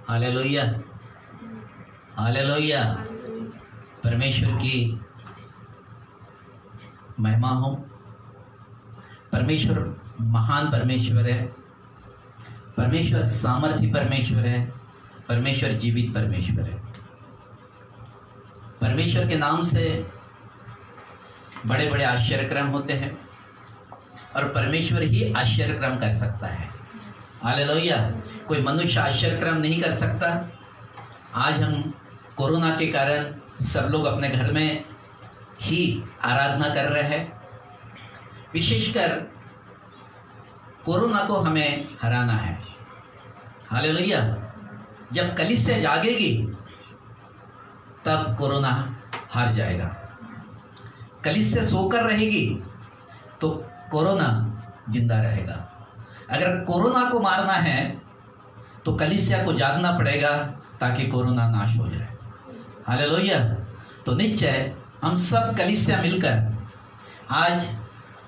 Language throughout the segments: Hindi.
Hallelujah, hallelujah. परमेश्वर की महिमा हो। परमेश्वर महान परमेश्वर है। परमेश्वर सामर्थी परमेश्वर है। परमेश्वर जीवित परमेश्वर है। परमेश्वर के नाम से बड़े बड़े आश्चर्यक्रम होते हैं और परमेश्वर ही आश्चर्यक्रम कर सकता है। हालेलुया। कोई मनुष्य आश्चर्यक्रम नहीं कर सकता। आज हम कोरोना के कारण सब लोग अपने घर में ही आराधना कर रहे हैं। विशेषकर कोरोना को हमें हराना है। हालेलुया। जब कलीसिया जागेगी तब कोरोना हार जाएगा। कलीसिया सोकर रहेगी तो कोरोना जिंदा रहेगा। अगर कोरोना को मारना है तो कलीसिया को जागना पड़ेगा ताकि कोरोना नाश हो जाए। हालेलुया। तो निश्चय हम सब कलीसिया मिलकर आज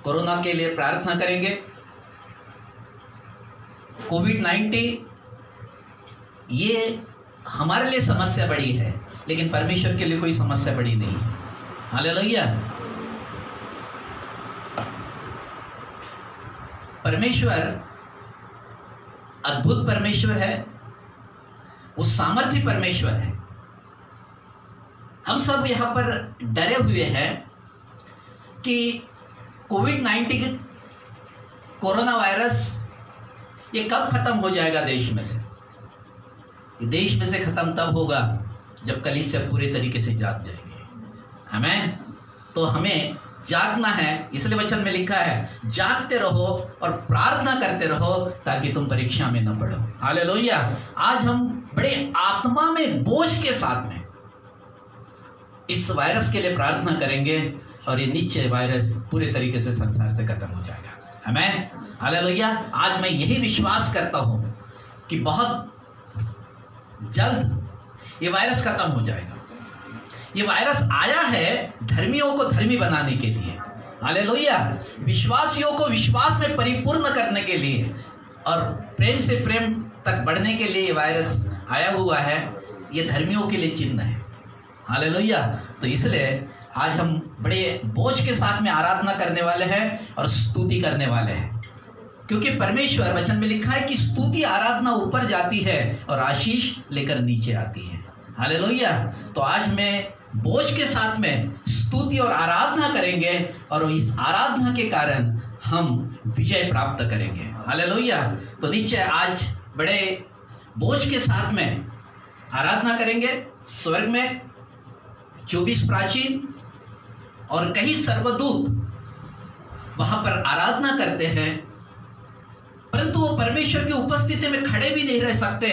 कोरोना के लिए प्रार्थना करेंगे। कोविड-19 ये हमारे लिए समस्या बड़ी है, लेकिन परमेश्वर के लिए कोई समस्या बड़ी नहीं है। हालेलुया। परमेश्वर अद्भुत परमेश्वर है। वो सामर्थी परमेश्वर है। हम सब यहाँ पर डरे हुए हैं कि कोविड-19 कोरोना वायरस ये कब खत्म हो जाएगा देश में से। ये देश में से खत्म तब होगा जब कलीसिया पूरे तरीके से जाग जाएंगे। हमें तो हमें जागना है। इसलिए वचन में लिखा है जागते रहो और प्रार्थना करते रहो ताकि तुम परीक्षा में न पड़ो। हालेलुया। आज हम बड़े आत्मा में बोझ के साथ में इस वायरस के लिए प्रार्थना करेंगे और ये निश्चय वायरस पूरे तरीके से संसार से खत्म हो जाएगा। हमें हालेलुया। आज मैं यही विश्वास करता हूं कि बहुत जल्द ये वायरस खत्म हो जाएगा। ये वायरस आया है धर्मियों को धर्मी बनाने के लिए। हालेलुया। विश्वासियों को विश्वास में परिपूर्ण करने के लिए और प्रेम से प्रेम तक बढ़ने के लिए ये वायरस आया हुआ है। ये धर्मियों के लिए चिन्ह है। हालेलुया। तो इसलिए आज हम बड़े बोझ के साथ में आराधना करने वाले हैं और स्तुति करने वाले हैं, क्योंकि परमेश्वर वचन में लिखा है कि स्तुति आराधना ऊपर जाती है और आशीष लेकर नीचे आती है। हालेलुया। तो आज मैं बोझ के साथ में स्तुति और आराधना करेंगे और इस आराधना के कारण हम विजय प्राप्त करेंगे। हालेलुया। तो निश्चय आज बड़े बोझ के साथ में आराधना करेंगे। स्वर्ग में 24 प्राचीन और कई सर्वदूत वहां पर आराधना करते हैं, परंतु वो परमेश्वर की उपस्थिति में खड़े भी नहीं रह सकते,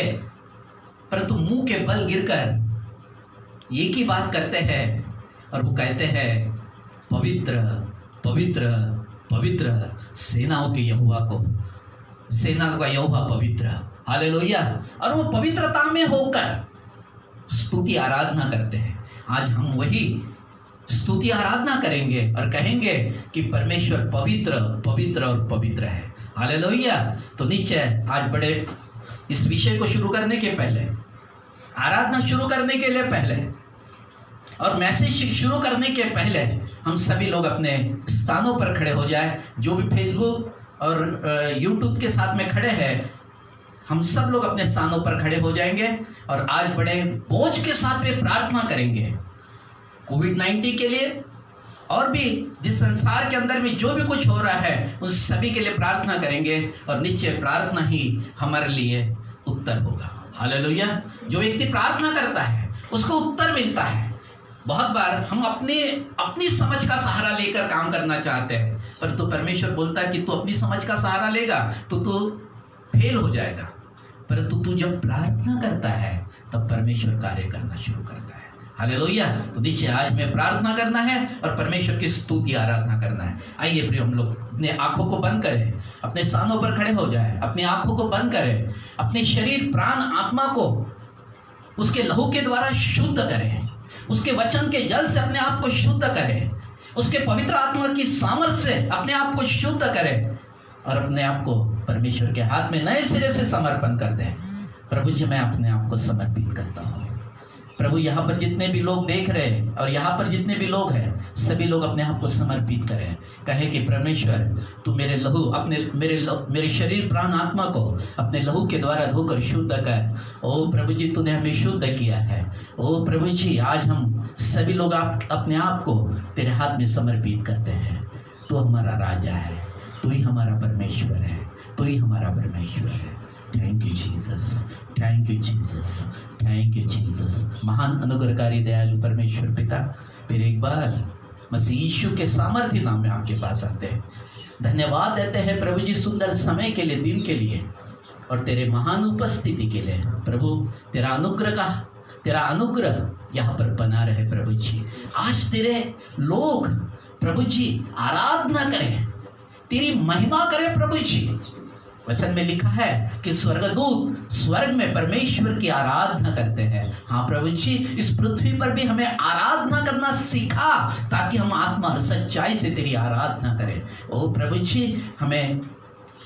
परंतु मुंह के बल गिरकर एक ही बात करते हैं और वो कहते हैं पवित्र पवित्र पवित्र सेनाओं के यहोवा को, सेना का यहोवा पवित्र। हालेलुया। और वो पवित्रता में होकर स्तुति आराधना करते हैं। आज हम वही स्तुति आराधना करेंगे और कहेंगे कि परमेश्वर पवित्र पवित्र और पवित्र है। हालेलुया। तो निश्चय आज बड़े इस विषय को शुरू करने के पहले, आराधना शुरू करने के लिए पहले और मैसेज शुरू करने के पहले हम सभी लोग अपने स्थानों पर खड़े हो जाए। जो भी फेसबुक और यूट्यूब के साथ में खड़े हैं, हम सब लोग अपने स्थानों पर खड़े हो जाएंगे और आज बड़े बोझ के साथ में प्रार्थना करेंगे कोविड-19 के लिए और भी जिस संसार के अंदर में जो भी कुछ हो रहा है उन सभी के लिए प्रार्थना करेंगे और निश्चय प्रार्थना ही हमारे लिए उत्तर होगा। हालेलुया। जो व्यक्ति प्रार्थना करता है उसको उत्तर मिलता है। बहुत बार हम अपनी समझ का सहारा लेकर काम करना चाहते हैं, परंतु परमेश्वर बोलता है कि तू अपनी समझ का सहारा लेगा तो तू फेल हो जाएगा, परंतु तू जब प्रार्थना करता है तब परमेश्वर कार्य करना शुरू करता है। हालेलुया। तो नीचे आज में प्रार्थना करना है और परमेश्वर की स्तुति आराधना करना है। आइए प्रिय, हम लोग अपने आंखों को बंद करें, अपने स्थानों पर खड़े हो जाए, अपनी आंखों को बंद करें, अपने शरीर प्राण आत्मा को उसके लहू के द्वारा शुद्ध करें, उसके वचन के जल से अपने आप को शुद्ध करें, उसके पवित्र आत्मा की सामर्थ्य से अपने आप को शुद्ध करें और अपने आप को परमेश्वर के हाथ में नए सिरे से समर्पण कर दें। प्रभु जी मैं अपने आप को समर्पित करता हूँ। प्रभु यहाँ पर जितने भी लोग देख रहे हैं और यहाँ पर जितने भी लोग हैं, सभी लोग अपने आप को समर्पित करें। कहे कि परमेश्वर तू मेरे लहू मेरे शरीर प्राण आत्मा को अपने लहू के द्वारा धोकर शुद्ध कर। ओ प्रभु जी तूने हमें शुद्ध किया है। ओ प्रभु जी आज हम सभी लोग अपने आप को तेरे हाथ में समर्पित करते हैं। तू हमारा राजा है, तू ही हमारा परमेश्वर है, तू ही हमारा परमेश्वर है। Thank you Jesus, thank you Jesus, thank you Jesus. महान अनुग्रहकारी दयालु परमेश्वर पिता, फिर एक बार मसीह यीशु के सामर्थ्य नाम में आपके पास आते हैं। धन्यवाद देते हैं प्रभु जी सुंदर समय के लिए, दिन के लिए और तेरे महान उपस्थिति के लिए। प्रभु तेरा अनुग्रह यहाँ पर बना रहे प्रभु जी। आज तेरे लोग प्रभु जी आराधना करें, तेरी महिमा करें प्रभु जी। वचन में लिखा है कि स्वर्गदूत स्वर्ग में परमेश्वर की आराधना करते हैं। हाँ प्रभु जी, इस पृथ्वी पर भी हमें आराधना करना सीखा ताकि हम आत्मा और सच्चाई से तेरी आराधना करें। ओ प्रभु जी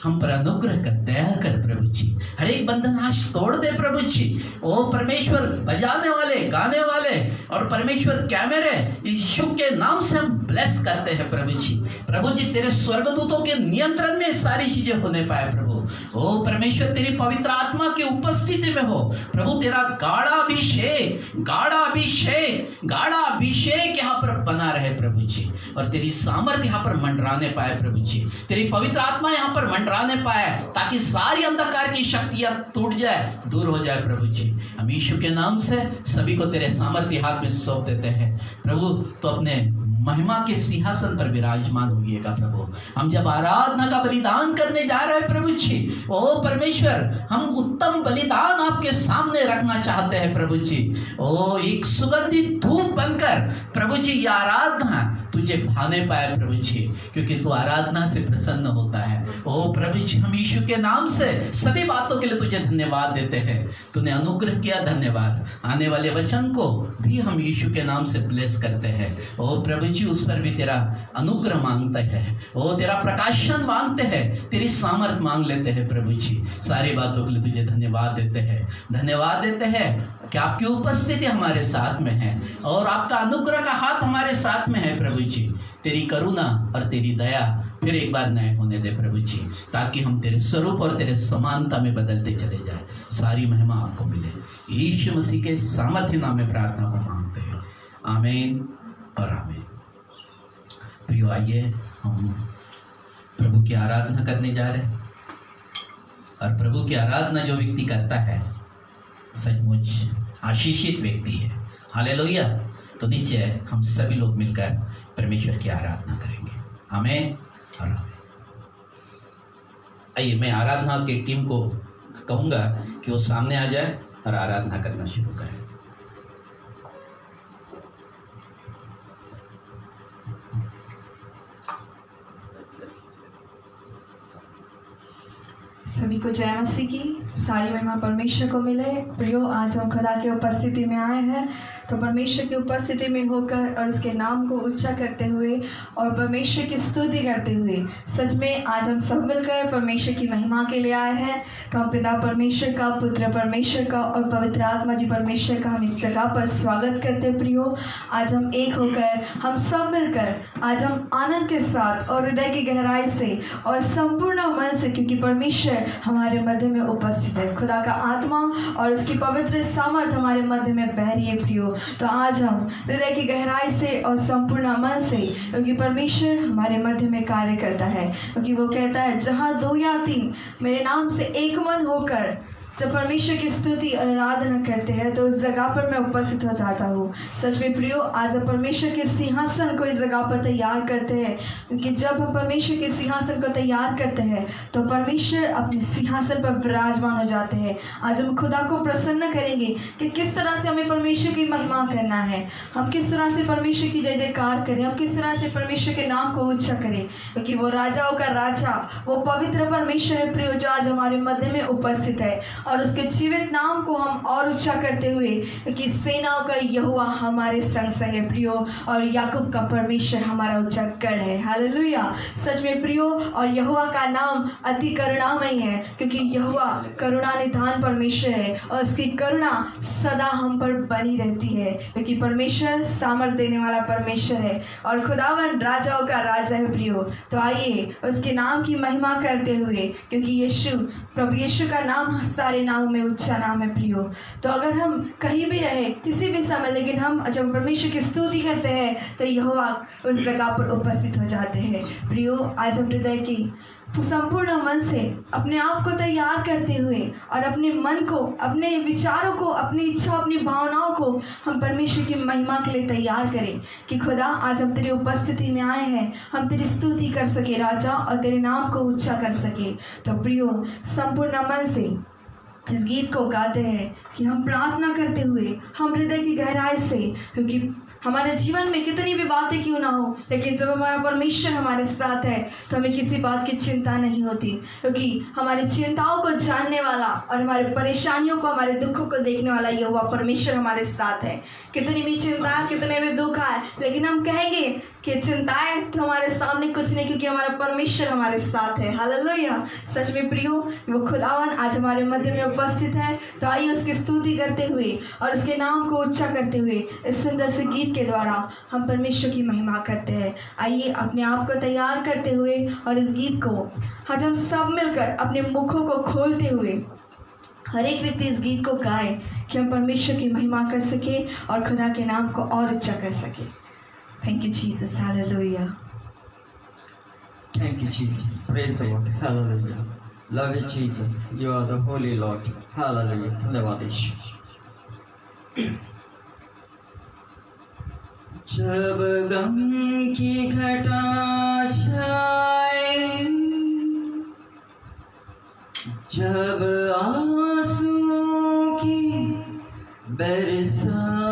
हम पर अनुग्रह कर, दया कर प्रभु जी। हर एक बंधन आज तोड़ दे प्रभु जी। ओ परमेश्वर बजाने वाले, गाने वाले और परमेश्वर कैमरे यीशु के नाम से हम ब्लेस करते हैं प्रभु जी। प्रभु जी तेरे स्वर्गदूतों के नियंत्रण में सारी चीजें होने पाए प्रभु। ओ परमेश्वर तेरी पवित्र आत्मा की उपस्थिति में हो प्रभु। तेरा गाढ़ा अभिषेक यहाँ पर बना रहे प्रभु जी और तेरी सामर्थ्य यहाँ पर मंडराने पाए प्रभु जी। तेरी पवित्र आत्मा यहाँ पर मंडराने पाए ताकि सारी अंधकार की शक्तियां टूट जाए, दूर हो जाए प्रभु जी। हम यीशु के नाम से सभी को तेरे सामर्थ्य हाथ में सौंप देते हैं प्रभु। तो अपने महिमा के सिंहासन पर विराजमान होइएगा प्रभु। हम जब आराधना का बलिदान करने जा रहे हैं प्रभु जी, ओ परमेश्वर हम उत्तम बलिदान आपके सामने रखना चाहते हैं प्रभु जी। ओ एक सुगंधित धूप बनकर प्रभु जी ये आराधना तुझे भाने पाए प्रभु जी, क्योंकि तू आराधना से प्रसन्न होता है। ओ प्रभु जी हम यीशु के नाम से सभी बातों के लिए तुझे धन्यवाद देते हैं। तूने अनुग्रह किया, धन्यवाद। आने वाले वचन को भी हम यीशु के नाम से ब्लेस करते हैं। ओ प्रभु जी उस पर भी तेरा अनुग्रह मांगते हैं, ओ तेरा प्रकाशन मांगते हैं, तेरी सामर्थ मांग लेते हैं प्रभु जी। सारी बातों के लिए तुझे धन्यवाद देते हैं, धन्यवाद देते हैं कि आपकी उपस्थिति हमारे साथ में है और आपका अनुग्रह का हाथ हमारे साथ में है प्रभु जी। तेरी करुणा और तेरी दया फिर एक बार नए होने दे प्रभु जी, ताकि हम तेरे स्वरूप और तेरे समानता में बदलते चले जाए। सारी महिमा आपको मिले, यीशु मसीह के सामर्थ्य नाम में प्रार्थना को मांगते हैं, आमीन और आमीन। प्रियो आइए हम प्रभु की आराधना करने जा रहे हैं और प्रभु की आराधना जो व्यक्ति करता है सचमुच आशीषित व्यक्ति है। हालेलुया। तो नीचे हम सभी लोग मिलकर परमेश्वर की आराधना करेंगे, आमीन और आमीन। आइए मैं आराधना की टीम को कहूँगा कि वो सामने आ जाए और आराधना करना शुरू करें। सभी को जय मसीह की। सारी महिमा परमेश्वर को मिले। प्रियो आज हम खुदा की उपस्थिति में आए हैं, तो परमेश्वर की उपस्थिति में होकर और उसके नाम को ऊंचा करते हुए और परमेश्वर की स्तुति करते हुए सच में आज हम सब मिलकर परमेश्वर की महिमा के लिए आए हैं। तो हम पिता परमेश्वर का, पुत्र परमेश्वर का और पवित्र आत्मा जी परमेश्वर का हम इस जगह पर स्वागत करते हैं। प्रियो आज हम एक होकर हम सब मिलकर आज हम आनंद के साथ और हृदय की गहराई से और संपूर्ण मन से, क्योंकि परमेश्वर हमारे मध्य में उपस्थित है, खुदा का आत्मा और उसकी पवित्र सामर्थ हमारे मध्य में बह रही है। प्रियो तो आज हम हृदय की गहराई से और संपूर्ण मन से, क्योंकि परमेश्वर हमारे मध्य में कार्य करता है, क्योंकि वो कहता है जहाँ 2 या 3 मेरे नाम से एक मन होकर जब परमेश्वर की स्तुति और आराधना करते हैं तो उस जगह पर मैं उपस्थित हो जाता हूँ। सच में प्रियो आज हम परमेश्वर के सिंहासन को इस जगह पर तैयार करते हैं, क्योंकि जब हम परमेश्वर के सिंहासन को तैयार करते हैं तो परमेश्वर अपने सिंहासन पर विराजमान हो जाते हैं। आज हम खुदा को प्रसन्न करेंगे कि किस तरह से हमें परमेश्वर की महिमा करना है, हम किस तरह से परमेश्वर की जय जयकार करें, हम किस तरह से परमेश्वर के नाम को ऊंचा करें, क्योंकि वो राजाओं का राजा, वो पवित्र परमेश्वर है प्रियो जो आज हमारे मध्य में उपस्थित है। और उसके जीवित नाम को हम और ऊंचा करते हुए, क्योंकि सेनाओं का यहोवा हमारे संग संग है प्रियो, और याकूब का परमेश्वर हमारा ऊंचा गढ़ है। हालेलुया। सच में प्रियो, और यहोवा का नाम अति करुणामय है, क्योंकि यहोवा करुणा निधान परमेश्वर है और उसकी करुणा सदा हम पर बनी रहती है, क्योंकि परमेश्वर सामर्थ देने वाला परमेश्वर है और खुदावन राजाओं का राजा है प्रियो। तो आइए उसके नाम की महिमा करते हुए, क्योंकि यीशु, प्रभु यीशु का नाम सारे नामों में ऊंचा नाम है प्रियो। तो अगर हम कहीं भी रहे, किसी भी समय, लेकिन हम जब परमेश्वर की स्तुति करते हैं तो यहोवा उस जगह पर उपस्थित हो जाते हैं प्रियो। आज हम हृदय की तो संपूर्ण मन से अपने आप को तैयार करते हुए और अपने मन को, अपने विचारों को, अपनी इच्छा, अपनी भावनाओं को हम परमेश्वर की महिमा के लिए तैयार करें कि खुदा आज हम तेरी उपस्थिति में आए हैं, हम तेरी स्तुति कर सके राजा और तेरे नाम को ऊंचा कर सके। तो प्रियो, संपूर्ण मन से इस गीत को गाते हैं कि हम प्रार्थना करते हुए, हम हृदय की गहराई से, क्योंकि हमारे जीवन में कितनी भी बातें क्यों ना हो, लेकिन जब हमारा परमेश्वर हमारे साथ है तो हमें किसी बात की चिंता नहीं होती, क्योंकि हमारी चिंताओं को जानने वाला और हमारे परेशानियों को, हमारे दुखों को देखने वाला यहोवा परमेश्वर हमारे साथ है। कितनी भी चिंता, कितने भी दुख आए, लेकिन हम कहेंगे कि चिंताएं तो हमारे सामने कुछ नहीं, क्योंकि हमारा परमेश्वर हमारे साथ है। हालेलुया। सच में प्रियो, वो खुदावन आज हमारे मध्य में उपस्थित है। तो आइए उसकी स्तुति करते हुए और उसके नाम को ऊंचा करते हुए इस सुंदर से गीत के द्वारा हम परमेश्वर की महिमा करते हैं। आइए अपने आप को तैयार करते हुए और इस गीत को आज हम सब मिलकर अपने मुखों को खोलते हुए हर एक व्यक्ति इस गीत को गाए कि हम परमेश्वर की महिमा कर सके और खुदा के नाम को और ऊंचा कर सके। Thank you, Jesus. Hallelujah. Thank you, Jesus. Praise the Lord. Hallelujah. Love you, Jesus. You are the Holy Lord. Hallelujah. धन्यवाद यीशु। जब गम की घटा छाए, जब आंसुओं की बरसात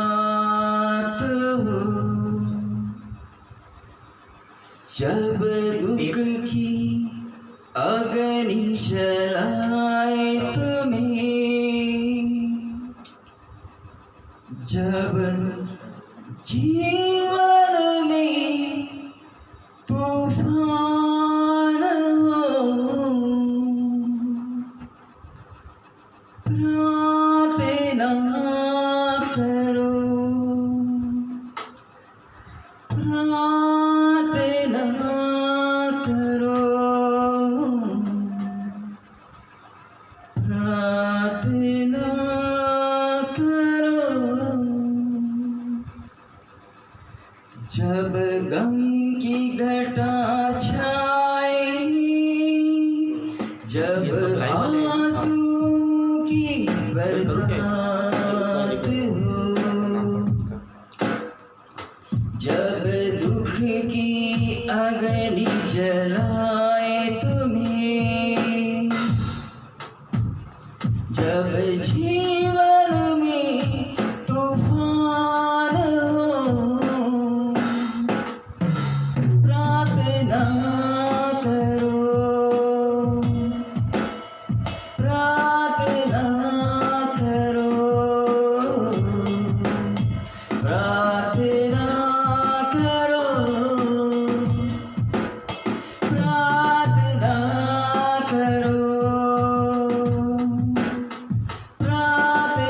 हो, जब दुख की अग्नि जलाए तुम्हें, जब जीवन में तूफान हो, प्रार्थना करो, प्रार्थना करो, प्रार्थना करो। जब गम की घटा छाए, जब आंसू की बरसात हो, जब दुख की अग्नि जलाए तुम्हें, जब जीवन में तूफान हो, प्रार्थना करो, प्रार्थना करो, प्रार्थना करो, प्रार्थना करो, प्रार्थना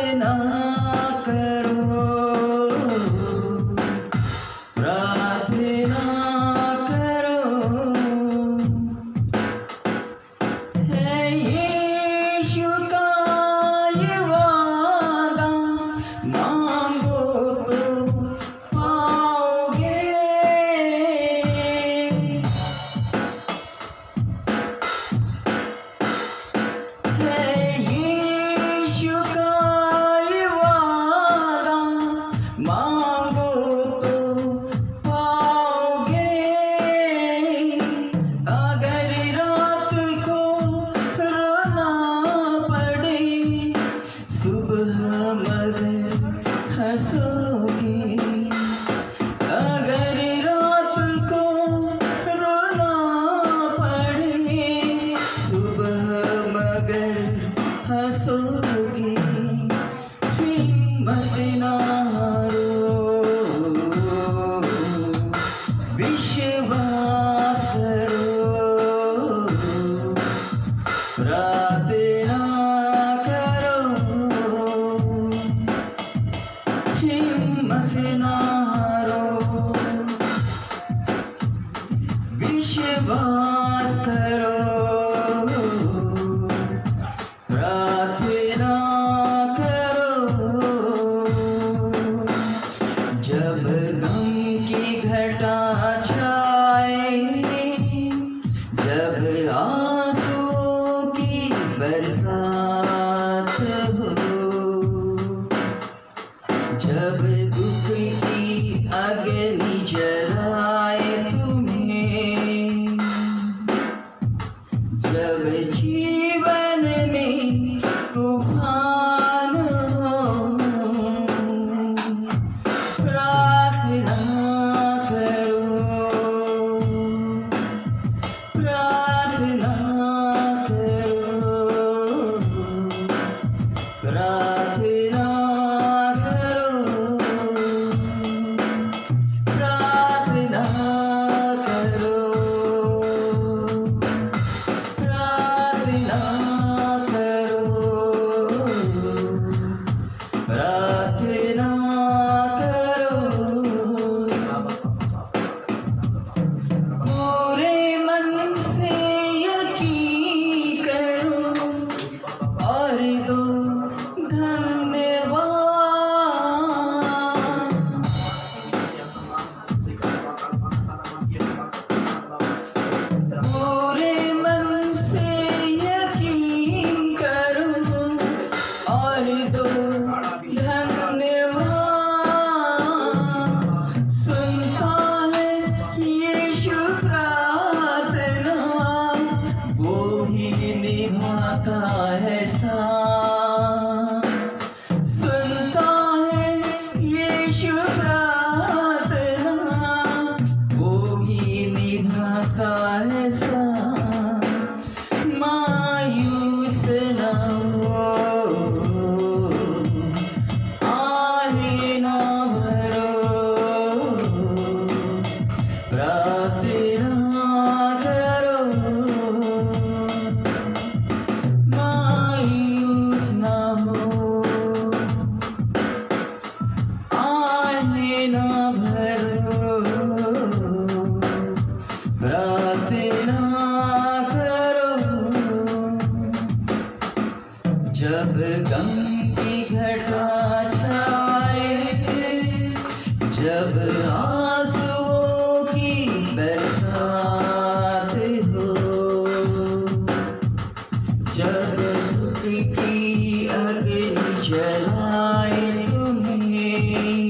होगी, हिम्मत ना हारो, विश्वास करो, प्रार्थना करो, हिम्मत ना हारो, विश्वास करो, प्रार्थना करो। जब गम की घटा छाए, जब आंसू की बरसात हो, जब दुख की अग्नि जलाए तुम्हें, जब जीवन में तूफान हो, प्रार्थना करो, प्रार्थना करो, प्रार्थना करो, प्रार्थना करो, प्रार्थना करो, प्रार्थना करो। पूरे मन से यकीन करो और दो धन्यवाद। पूरे मन से यकीन करो और दो धन्यवाद। सुनता है यीशु प्रार्थना, वो ही निभाता है साथ। सुनता है यीशु प्रार्थना, वो ही निभाता है साथ। मायूस ना हो, आहे ना भरो, प्रार्थना करो, मायूस ना हो, आहे ना भरो, प्रार्थना करो। जब गम की घटा छाए, जब आंसुओं की बरसात हो, जब दुख की अग्नि जलाए तुम्हें,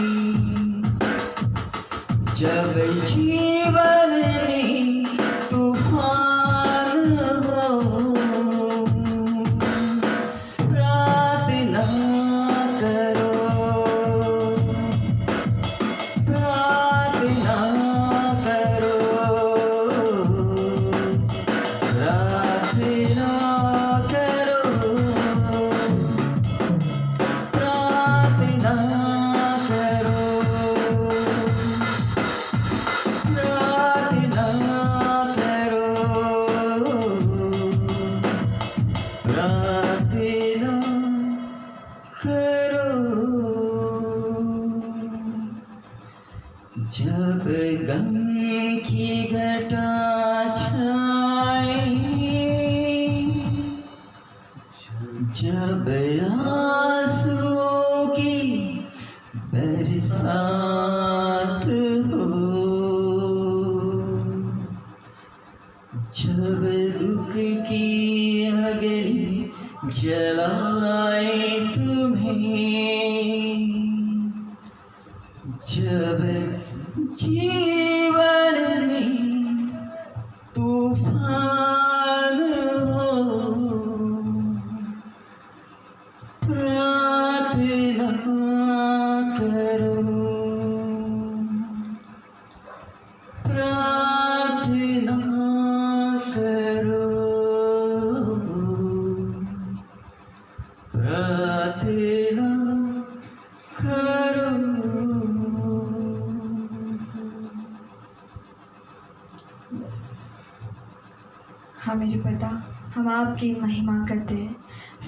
जब जीवन में तूफान हो, प्रार्थना करो, प्रार्थना करो, प्रार्थना करो, प्रार्थना करो, प्रार्थना करो, प्रार्थना करो। जब गम की घटा छाए, जब आंसुओं की बरसात हो, जब दुख की अग्नि जलाए तुम्हें, जब जीवन में तूफान हो, प्रार्थना करो, प्रार्थना करो, प्रार्थना तेरा करो। हाँ मेरे पिता, हम आपकी महिमा करते हैं।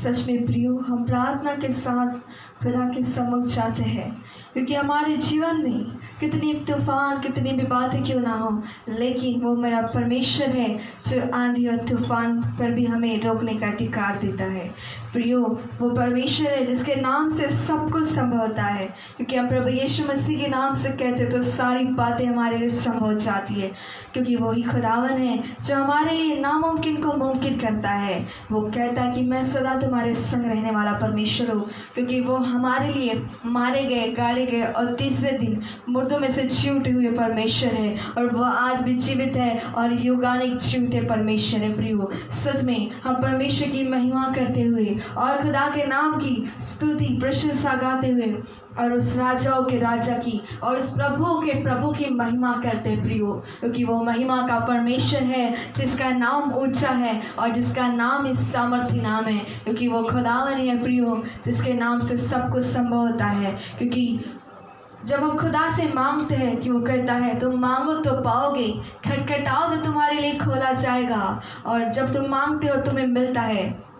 सच में प्रियो, हम प्रार्थना के साथ खुदा के सम्मुख जाते हैं, क्योंकि हमारे जीवन में कितनी तूफान, कितनी भी बातें क्यों ना हो, लेकिन वो मेरा परमेश्वर है जो आंधी और तूफान पर भी हमें रोकने का अधिकार देता है। प्रियो, वो परमेश्वर है जिसके नाम से सब कुछ संभव होता है, क्योंकि हम प्रभु यीशु मसीह के नाम से कहते तो सारी बातें हमारे लिए संभव हो जाती है, क्योंकि वही खुदावन है जो हमारे लिए नामुमकिन को मुमकिन करता है। वो कहता है कि मैं सदा तुम्हारे संग रहने वाला परमेश्वर हूँ, क्योंकि वो हमारे लिए मारे गए, गाड़े गए और तीसरे दिन मुर्दों में से जी उठे हुए परमेश्वर है, और वो आज भी जीवित है और युगानिक जीवित परमेश्वर है। प्रियो, सच में हम परमेश्वर की महिमा करते हुए और खुदा के नाम की स्तुति प्रशंसा गाते हुए और उस राजाओं के राजा की और उस प्रभु के प्रभु की महिमा करते प्रियो, क्योंकि वो महिमा का परमेश्वर है जिसका नाम ऊंचा है और जिसका नाम इस सामर्थ्य नाम है, क्योंकि वो खुदावन है प्रियो जिसके नाम से सब कुछ संभव होता है। क्योंकि जब हम खुदा से मांगते हैं कि वो कहता है तुम मांगो तो पाओगे, खटखटाओ तो तुम्हारे लिए खोला जाएगा, और जब तुम मांगते हो तुम्हें मिलता है,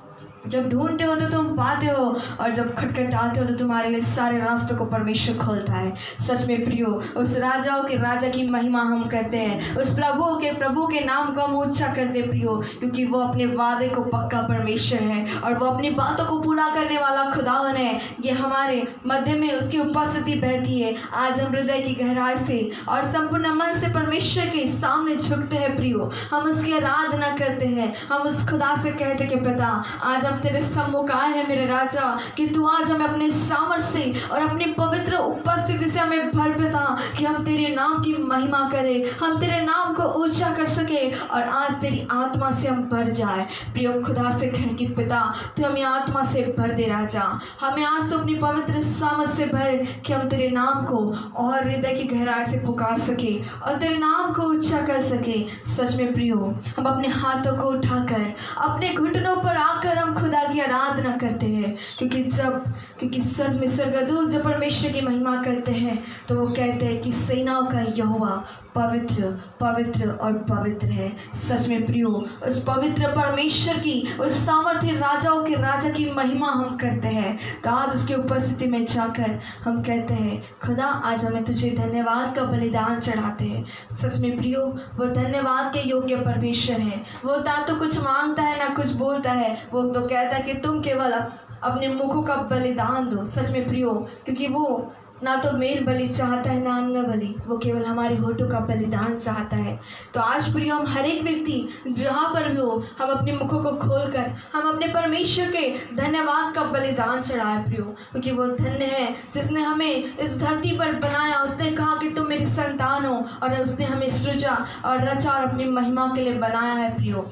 जब ढूंढते हो तो तुम पाते हो, और जब खटखटाते हो तो तुम्हारे लिए सारे रास्तों को परमेश्वर खोलता है। सच में प्रियो, उस राजाओं के राजा की महिमा हम करते हैं, उस प्रभु के नाम को हम ऊंचा करते प्रियो, क्योंकि वो अपने वादे को पक्का परमेश्वर है और वो अपनी बातों को पूरा करने वाला खुदावन है। ये हमारे मध्य में उसकी उपस्थिति बहती है। आज हम हृदय की गहराई से और संपूर्ण मन से परमेश्वर के सामने झुकते हैं प्रियो, हम उसकी आराधना करते हैं, हम उस खुदा से कहते कि पिता, आज हम तेरे सम्मुख आए हैं मेरे राजा, कि तू आज हमें अपने सामर्थ से और अपनी पवित्र उपस्थिति से हमें भर पिता, कि हम तेरे नाम की महिमा करें, हम तेरे नाम को ऊंचा कर सके और आज तेरी आत्मा से हम भर जाए। प्रिय खुदा से कहें कि पिता, तू हमें आत्मा से भर दे राजा, हमें आज तो अपनी पवित्र सामर्थ से भर, कि हम तेरे नाम को और हृदय की गहराई से पुकार सके और तेरे नाम को ऊंचा कर सके। सच में प्रियो, हम अपने हाथों को उठाकर अपने घुटनों पर आकर हम खुदा की आराधना करते हैं, क्योंकि स्वर्ग में स्वर्गदूत जब परमेश्वर की महिमा करते हैं तो वो कहते हैं कि सेनाओं का यहोवा पवित्र पवित्र और पवित्र है। सच में प्रियो, उस पवित्र परमेश्वर की, उस सामर्थ्य राजाओं के राजा की महिमा हम करते हैं। तो आज उसकी उपस्थिति में जाकर हम कहते हैं खुदा, आज हमें तुझे धन्यवाद का बलिदान चढ़ाते हैं। सच में प्रियो, वो धन्यवाद के योग्य परमेश्वर है। वो ना तो कुछ मांगता है ना कुछ बोलता है, वो तो कहता है कि तुम केवल अपने मुखों का बलिदान दो। सच में प्रियो, क्योंकि वो ना तो मेल बलि चाहता है ना अन्न बलि, वो केवल हमारे होठों का बलिदान चाहता है। तो आज प्रियो, हम हर एक व्यक्ति जहाँ पर भी हो, हम अपने मुखों को खोलकर हम अपने परमेश्वर के धन्यवाद का बलिदान चढ़ाए प्रियो, क्योंकि वो धन्य है जिसने हमें इस धरती पर बनाया। उसने कहा कि तुम मेरी संतान हो, और उसने हमें सृजा और रचा और अपनी महिमा के लिए बनाया है प्रियो।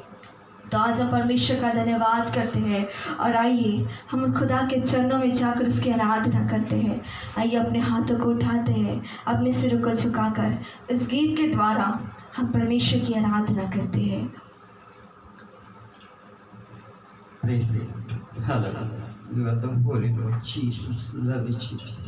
तो आज हम परमेश्वर का धन्यवाद करते हैं, और आइए हम खुदा के चरणों में जाकर उसकी आराधना करते हैं। आइए अपने हाथों को उठाते हैं, अपने सिरों को झुकाकर इस गीत के द्वारा हम परमेश्वर की आराधना करते हैं। Praise it. Hallelujah. You are the Holy Lord Jesus. Love you, Jesus.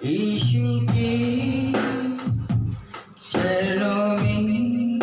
यीशु के चरणों में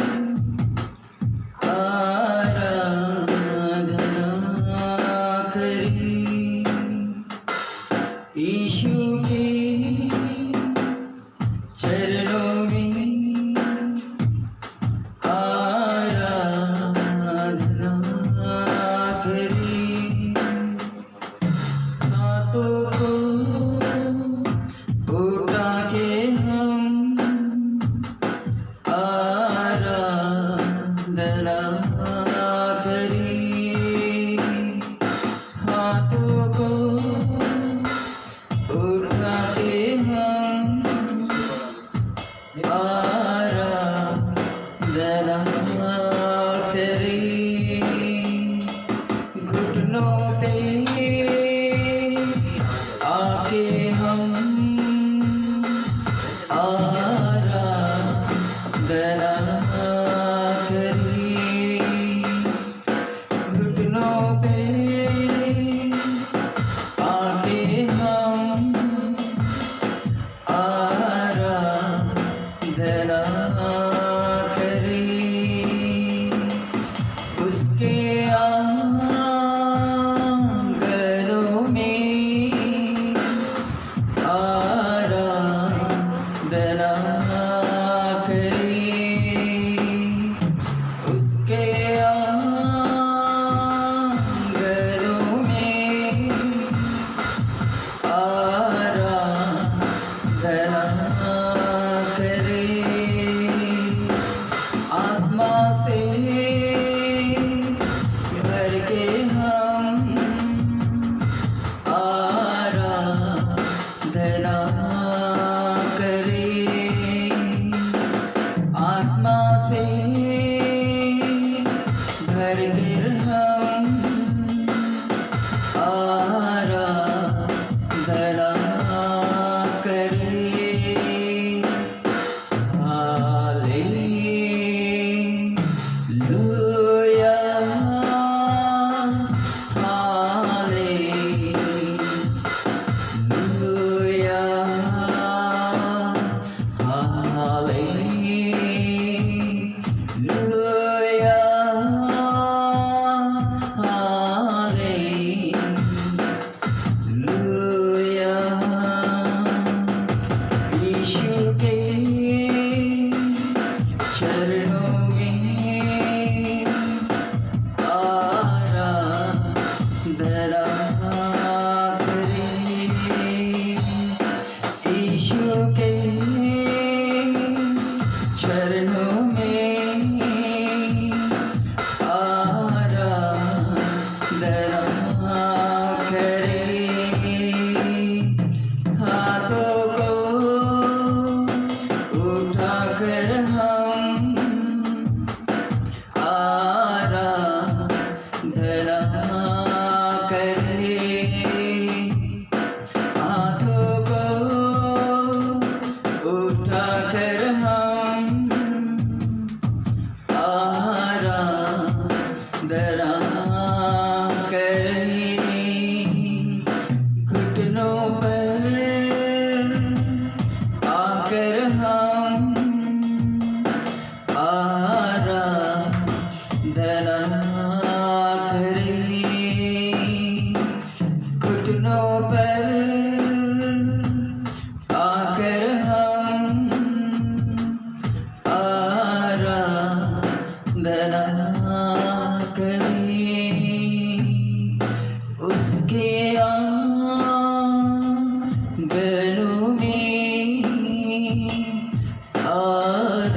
भर कर हम आराधना करें। Hallelujah hallelujah hallelujah hallelujah. यीशु के चरणों में आराधना करें। यीशु के चरणों में आराधना करें। हाथों को उठाकर हम आराधना करें। हाथों को उठाकर हम आराधना करें। घुटनों पर आकर हम आराधना करें। घुटनों पर आकर हम आराधना करें। उसके आंगनों में आराधना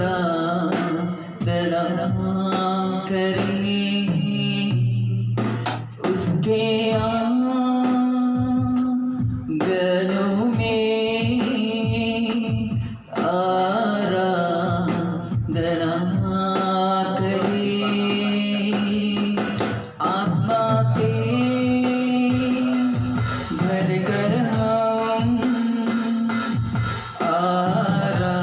करें। उसके आंगनों में आराधना करें। आत्मा से भर कर हम आराधना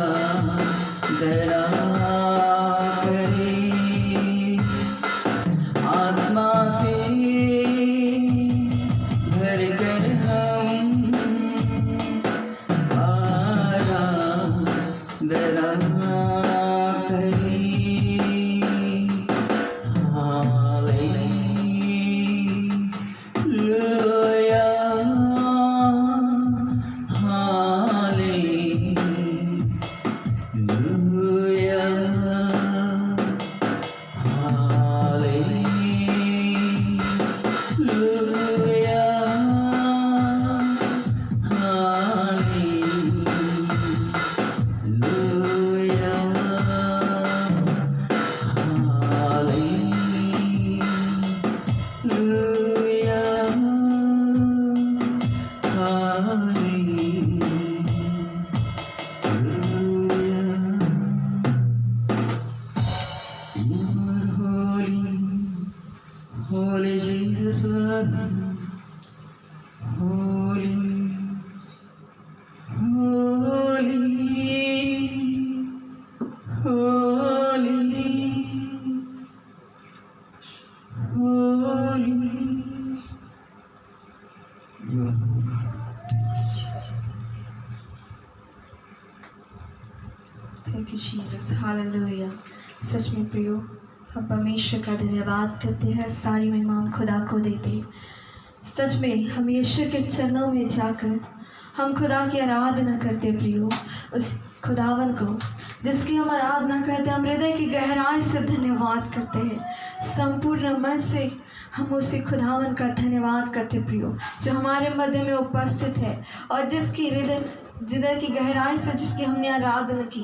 करें। आत्मा से भर कर हम आराधना करें। Hallelujah hallelujah hallelujah hallelujah hallelujah You are holy, holy Jesus, holy, holy, holy, holy. You are thank you Jesus, hallelujah. सच में प्रियो, हम परमेश्वर का धन्यवाद करते हैं, सारी महिमा हम खुदा को देते हैं। सच में हम यीशु के चरणों में जाकर हम खुदा की आराधना करते प्रियो, उस खुदावन को जिसकी हम आराधना करते हैं, हम हृदय की गहराई से धन्यवाद करते हैं, संपूर्ण मन से हम उसी खुदावन का धन्यवाद करते प्रियो, जो हमारे मध्य में उपस्थित है और जिसकी हृदय की गहराई से जिसकी हमने आराधना की,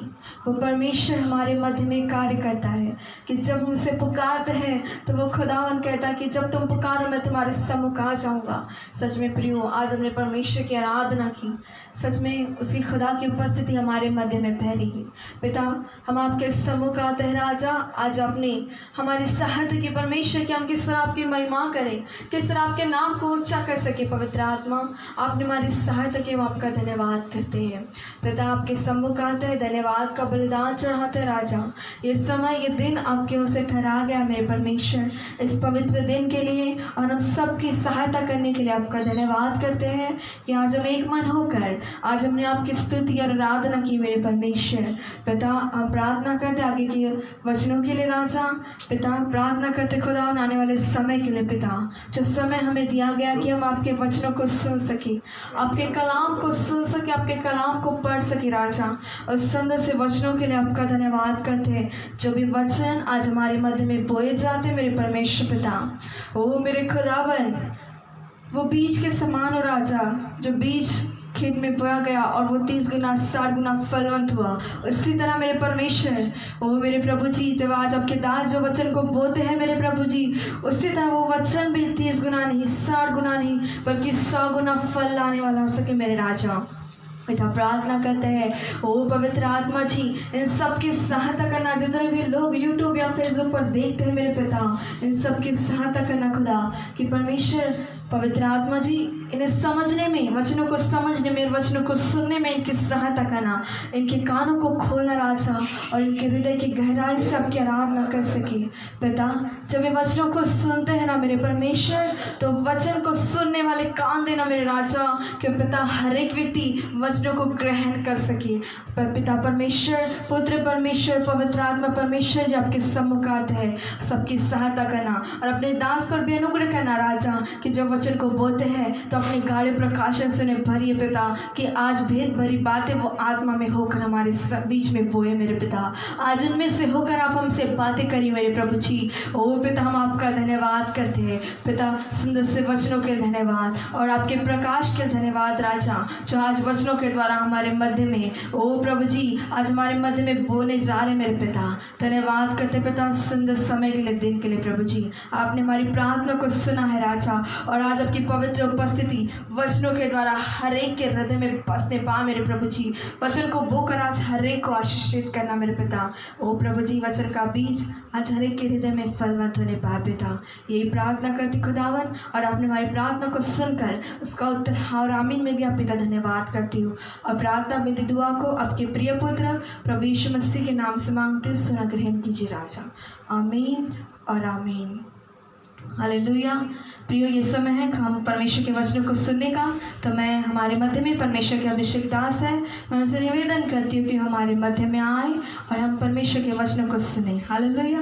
वो परमेश्वर हमारे मध्य में कार्य करता है कि जब हम उसे पुकारते हैं तो वो खुदावन कहता है कि जब तुम पुकारो मैं तुम्हारे सम्मुख आ जाऊँगा। सच में प्रियो, आज हमने परमेश्वर की आराधना की, सच में उसकी खुदा की उपस्थिति हमारे मध्य में फैली है। पिता, हम आपके सम्मुख आते हैं राजा। आज अपनी हमारी सहायता की परमेश्वर की हम किस तरह आपकी महिमा करें, किस तरह आपके नाम को ऊंचा कर सके। पवित्र आत्मा, आपने हमारी सहायता की हम आपका धन्यवाद करते हैं। पिता, आपके सम्मुख आते हैं, धन्यवाद का बलिदान चढ़ाते हैं राजा। ये समय, ये दिन आपके ओर से ठहरा गया मेरे परमेश्वर, इस पवित्र दिन के लिए और हम सबकी सहायता करने के लिए आपका धन्यवाद करते हैं कि आज हम एक मन होकर आज हमने आपकी स्तुति और आराधना की मेरे परमेश्वर। पिता, हम प्रार्थना करते आगे के वचनों के लिए राजा। पिता, प्रार्थना करते खुदा आने वाले समय के लिए पिता, जो समय हमें दिया गया कि हम आपके वचनों को सुन सके, आपके कलाम को सुन सके, आपके कलाम को पढ़ सके राजा। और सुंदर से वचनों के लिए आपका धन्यवाद करते हैं। जो भी वचन आज हमारे मध्य में बोए जाते मेरे परमेश्वर पिता, ओ मेरे खुदावन, वो बीज के समान हो राजा। जो बीज खेत में बोया गया और वो 30 गुना 60 गुना फलवंत हुआ, उसी तरह मेरे परमेश्वर, ओ मेरे प्रभु जी, जब आज आपके दास जो वचन को बोलते हैं मेरे प्रभु जी, उसी तरह वो वचन भी 30 गुना नहीं, 60 गुना नहीं, बल्कि 100 गुना फल लाने वाला हो सके मेरे राजा। पिता, प्रार्थना करते हैं ओ पवित्र आत्मा जी, इन सब की सहायता करना। जितने भी लोग यूट्यूब या फेसबुक पर देखते हैं मेरे पिता, इन सब की सहायता करना खुदा, कि परमेश्वर पवित्र आत्मा जी इन्हें समझने में, वचनों को समझने में, वचनों को सुनने में इनकी सहायता करना, इनके कानों को खोलना राजा, और इनके हृदय की गहराई से आपकी आराधना कर सके। पिता, जब ये वचनों को सुनते हैं ना मेरे परमेश्वर, तो वचन को सुनने वाले कान देना मेरे राजा, कि पिता हर एक व्यक्ति वचनों को ग्रहण कर सके। पर पिता परमेश्वर, पुत्र परमेश्वर, पवित्र आत्मा परमेश्वर जी आपके सम्मुख आते हैं, सबकी सहायता करना और अपने दास पर भी अनुग्रह करना राजा, कि जब वचन को बोलते हैं तो अपने गाढ़े प्रकाशन से उन्हें भरिए पिता, कि आज भेद भरी बातें वो आत्मा में होकर हमारे बीच में बोए मेरे पिता। आज उनमें से होकर आप हमसे बातें करिए मेरे प्रभु जी। ओ पिता, हम आपका धन्यवाद करते हैं पिता, सुंदर से वचनों के धन्यवाद और आपके प्रकाश के धन्यवाद राजा, जो आज वचनों के द्वारा हमारे मध्य में, ओ प्रभु जी, आज हमारे मध्य में बोलने जा रहे मेरे पिता। धन्यवाद करते पिता, सुंदर समय के लिए, दिन के लिए प्रभु जी। आपने हमारी प्रार्थना को सुना है राजा, और आज आपकी पवित्र उपस्थिति वचनों के द्वारा हर एक के हृदय में बसने पा मेरे प्रभु जी। वचन को बोकर आज हर एक को आशीषित करना मेरे पिता। ओ प्रभु जी, वचन का बीज आज हर एक के हृदय में फलवंत होने पा पिता। यही प्रार्थना करती खुदावन, और आपने हमारी प्रार्थना को सुनकर उसका उत्तर हाँ और आमीन में दिया पिता। धन्यवाद करती हूँ और प्रार्थना में दुआ को आपके प्रिय पुत्र प्रभु यीशु मसीह के नाम से मांगते हुए सुना ग्रहण कीजिए राजा। आमीन और आमीन। हालेलुया। प्रियो, ये समय है हम परमेश्वर के वचनों को सुनने का। तो मैं हमारे मध्य में परमेश्वर के अभिषेक दास है, मैं उनसे निवेदन करती हूँ कि हमारे मध्य में आए और हम परमेश्वर के वचनों को सुने। हालेलुया।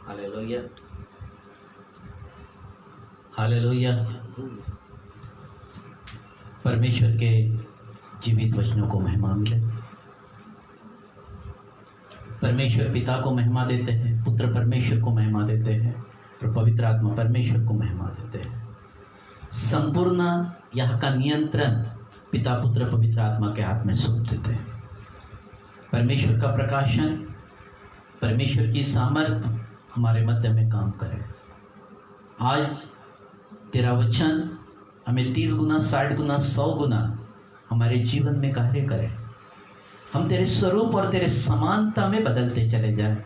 Hallelujah, hallelujah. परमेश्वर के जीवित वचनों को महिमा मिले। परमेश्वर पिता को महिमा देते हैं, पुत्र परमेश्वर को महिमा देते हैं और पवित्र आत्मा परमेश्वर को महिमा देते हैं। संपूर्ण यह का नियंत्रण पिता, पुत्र, पवित्र आत्मा के हाथ में सौंप देते हैं। परमेश्वर का प्रकाशन, परमेश्वर की सामर्थ हमारे मध्य में काम करे। आज तेरा वचन हमें 30 गुना, 60 गुना, 100 गुना हमारे जीवन में कार्य करे। हम तेरे स्वरूप और तेरे समानता में बदलते चले जाए,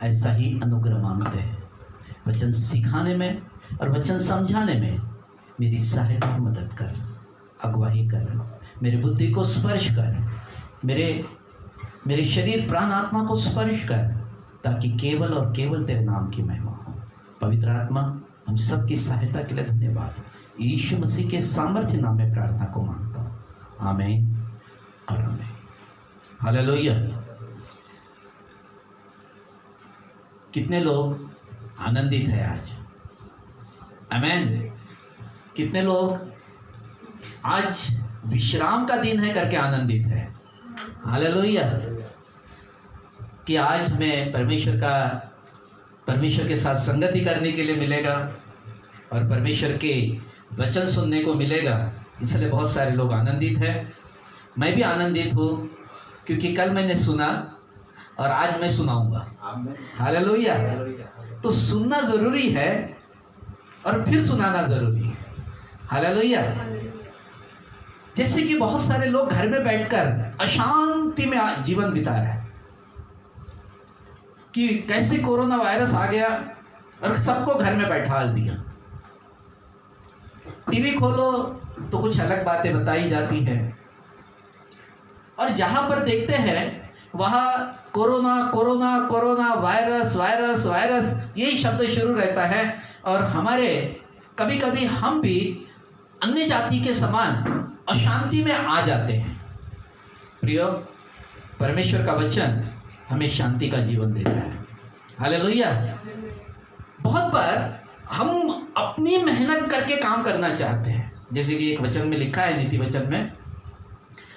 ऐसा ही अनुग्रह मांगते हैं। वचन सिखाने में और वचन समझाने में मेरी सहायता की मदद कर, अगुवाई कर, मेरी बुद्धि को स्पर्श कर, मेरे शरीर प्राण आत्मा को स्पर्श कर, ताकि केवल और केवल तेरे नाम की महिमा हो। पवित्र आत्मा, हम सबकी सहायता के लिए धन्यवाद। यीशु मसीह के सामर्थ्य नाम में प्रार्थना को मांगता हूँ। आमीन और आमीन। हालेलुया। कितने लोग आनंदित है आज? आमीन। कितने लोग आज विश्राम का दिन है करके आनंदित है? हालेलुया। कि आज हमें परमेश्वर के साथ संगति करने के लिए मिलेगा और परमेश्वर के वचन सुनने को मिलेगा, इसलिए बहुत सारे लोग आनंदित हैं। मैं भी आनंदित हूँ क्योंकि कल मैंने सुना और आज मैं सुनाऊंगा। हालेलुया। तो सुनना जरूरी है और फिर सुनाना जरूरी है। हालेलुया। जैसे कि बहुत सारे लोग घर में बैठकर अशांति में जीवन बिता रहे हैं कि कैसे कोरोना वायरस आ गया और सबको घर में बैठा दिया। टीवी खोलो तो कुछ अलग बातें बताई जाती है और जहां पर देखते हैं वहां corona corona corona, virus virus virus, यही शब्द शुरू रहता है। और हमारे कभी कभी हम भी अन्य जाति के समान अशांति में आ जाते हैं। प्रियो, परमेश्वर का वचन हमें शांति का जीवन देता है। हालेलुया। बहुत बार हम अपनी मेहनत करके काम करना चाहते हैं, जैसे कि एक वचन में लिखा है, नीति वचन में,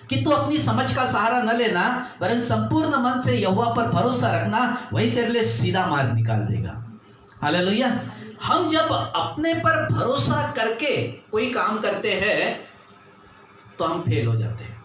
कि तू अपनी समझ का सहारा न लेना, वरन संपूर्ण मन से यहोवा पर भरोसा रखना, वही तेरे लिए सीधा मार्ग निकाल देगा। हालेलुया। हम जब अपने पर भरोसा करके कोई काम करते हैं तो हम फेल हो जाते हैं,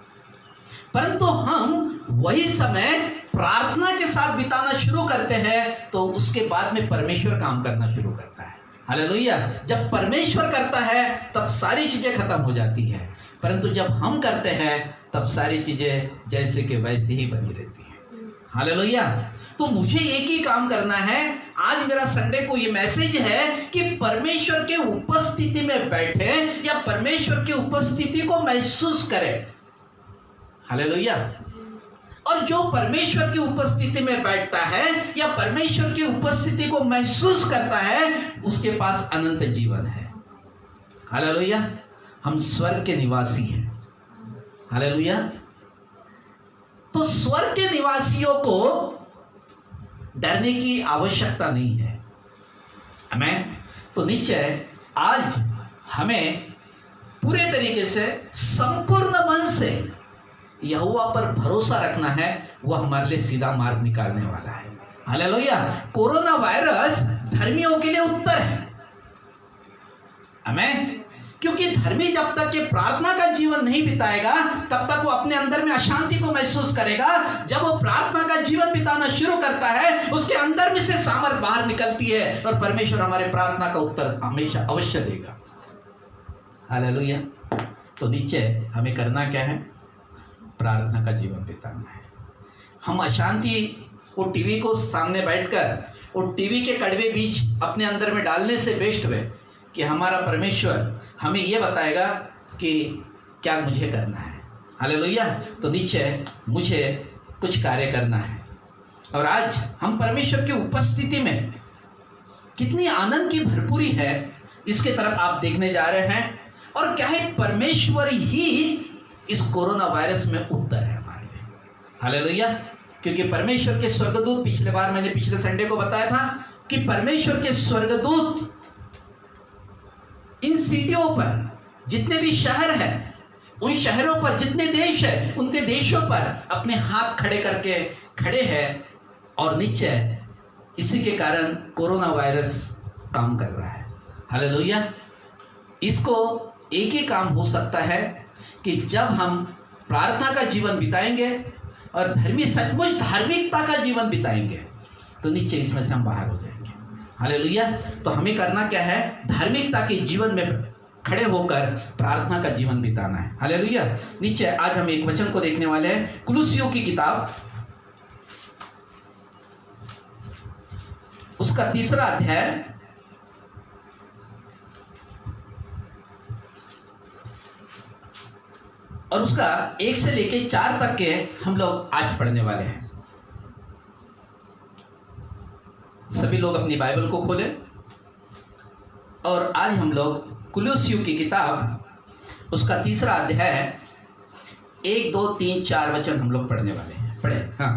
परंतु हम वही समय प्रार्थना के साथ बिताना शुरू करते हैं तो उसके बाद में परमेश्वर काम करना शुरू करता है। हालेलुया। जब परमेश्वर करता है तब सारी चीजें खत्म हो जाती है, परंतु जब हम करते हैं तब सारी चीजें जैसे कि वैसे ही बनी रहती है। हालेलुया। तो मुझे एक ही काम करना है। आज मेरा संडे को ये मैसेज है कि परमेश्वर के उपस्थिति में बैठे या परमेश्वर की उपस्थिति को महसूस करें। हालेलुया। और जो परमेश्वर की उपस्थिति में बैठता है या परमेश्वर की उपस्थिति को महसूस करता है उसके पास अनंत जीवन है। हालेलुया। हम स्वर्ग के निवासी हैं। हालेलुया। तो स्वर्ग के निवासियों को डरने की आवश्यकता नहीं है। आमीन। तो निश्चय आज हमें पूरे तरीके से संपूर्ण मन से यहोवा पर भरोसा रखना है, वह हमारे लिए सीधा मार्ग निकालने वाला है। हालेलुया। कोरोना वायरस धर्मियों के लिए उत्तर है। आमीन। क्योंकि धर्मी जब तक ये प्रार्थना का जीवन नहीं बिताएगा तब तक वो अपने अंदर में अशांति को महसूस करेगा। जब वो प्रार्थना का जीवन बिताना शुरू करता है उसके अंदर में से सामर्थ बाहर निकलती है और परमेश्वर हमारे प्रार्थना का उत्तर हमेशा अवश्य देगा। हालेलुया। तो निश्चय हमें करना क्या है? प्रार्थना का जीवन बिताना है। हम अशांति वो टीवी को सामने बैठकर वो टीवी के कड़वे बीज अपने अंदर में डालने से बेस्ट है कि हमारा परमेश्वर हमें ये बताएगा कि क्या मुझे करना है। हालेलुया। तो निश्चय मुझे कुछ कार्य करना है। और आज हम परमेश्वर की उपस्थिति में कितनी आनंद की भरपूरी है इसके तरफ आप देखने जा रहे हैं। और क्या है, परमेश्वर ही इस कोरोना वायरस में उत्तर है हमारे लिए। हालेलुया। क्योंकि परमेश्वर के स्वर्गदूत, पिछले बार मैंने पिछले संडे को बताया था कि परमेश्वर के स्वर्गदूत इन सिटियों पर, जितने भी शहर हैं उन शहरों पर, जितने देश है उनके देशों पर अपने हाथ खड़े करके खड़े हैं। और निश्चय इसी के कारण कोरोना वायरस काम कर रहा है। हालेलुया। इसको एक ही काम हो सकता है कि जब हम प्रार्थना का जीवन बिताएंगे और सचमुच धार्मिकता का जीवन बिताएंगे तो निश्चय इसमें से हम बाहर हो जाएंगे। हालेलुया। तो हमें करना क्या है? धार्मिकता के जीवन में खड़े होकर प्रार्थना का जीवन बिताना है। हालेलुया। निश्चय आज हम एक वचन को देखने वाले हैं, कुलुस्सियों की किताब, उसका 3रा अध्याय और उसका 1 से लेके 4 तक के हम लोग आज पढ़ने वाले हैं। सभी लोग अपनी बाइबल को खोलें और आज हम लोग कुलुस्सियों की किताब उसका 3रा अध्याय 1, 2, 3, 4 वचन हम लोग पढ़ने वाले हैं। पढ़े। हाँ।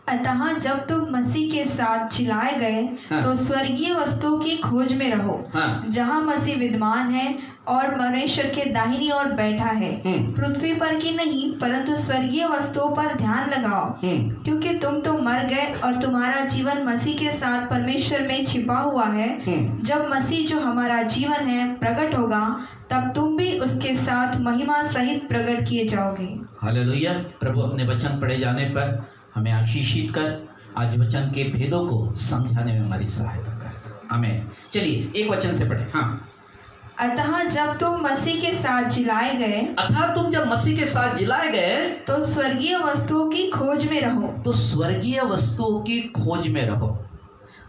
अतः जब तुम मसीह के साथ जिलाए गए हाँ। तो स्वर्गीय वस्तुओं की खोज में रहो, हाँ। जहाँ मसीह विद्यमान है और परमेश्वर के दाहिनी ओर बैठा है। पृथ्वी पर की नहीं परंतु स्वर्गीय वस्तुओं पर ध्यान लगाओ, क्योंकि तुम तो मर गए और तुम्हारा जीवन मसीह के साथ परमेश्वर में छिपा हुआ है। जब मसीह जो हमारा जीवन है प्रकट होगा, तब तुम भी उसके साथ महिमा सहित प्रकट किए जाओगे। हालेलुया। प्रभु अपने वचन पढ़े जाने पर हमें आशीषित कर, आज वचन के भेदों को समझाने में हमारी सहायता कर। आमीन। चलिए एक वचन से पढ़े। हाँ। अतः जब तुम मसीह के साथ जिलाए गए अर्थात तुम जब मसीह के साथ जिलाए गए तो स्वर्गीय वस्तुओं की खोज में रहो। तो स्वर्गीय वस्तुओं की खोज में रहो।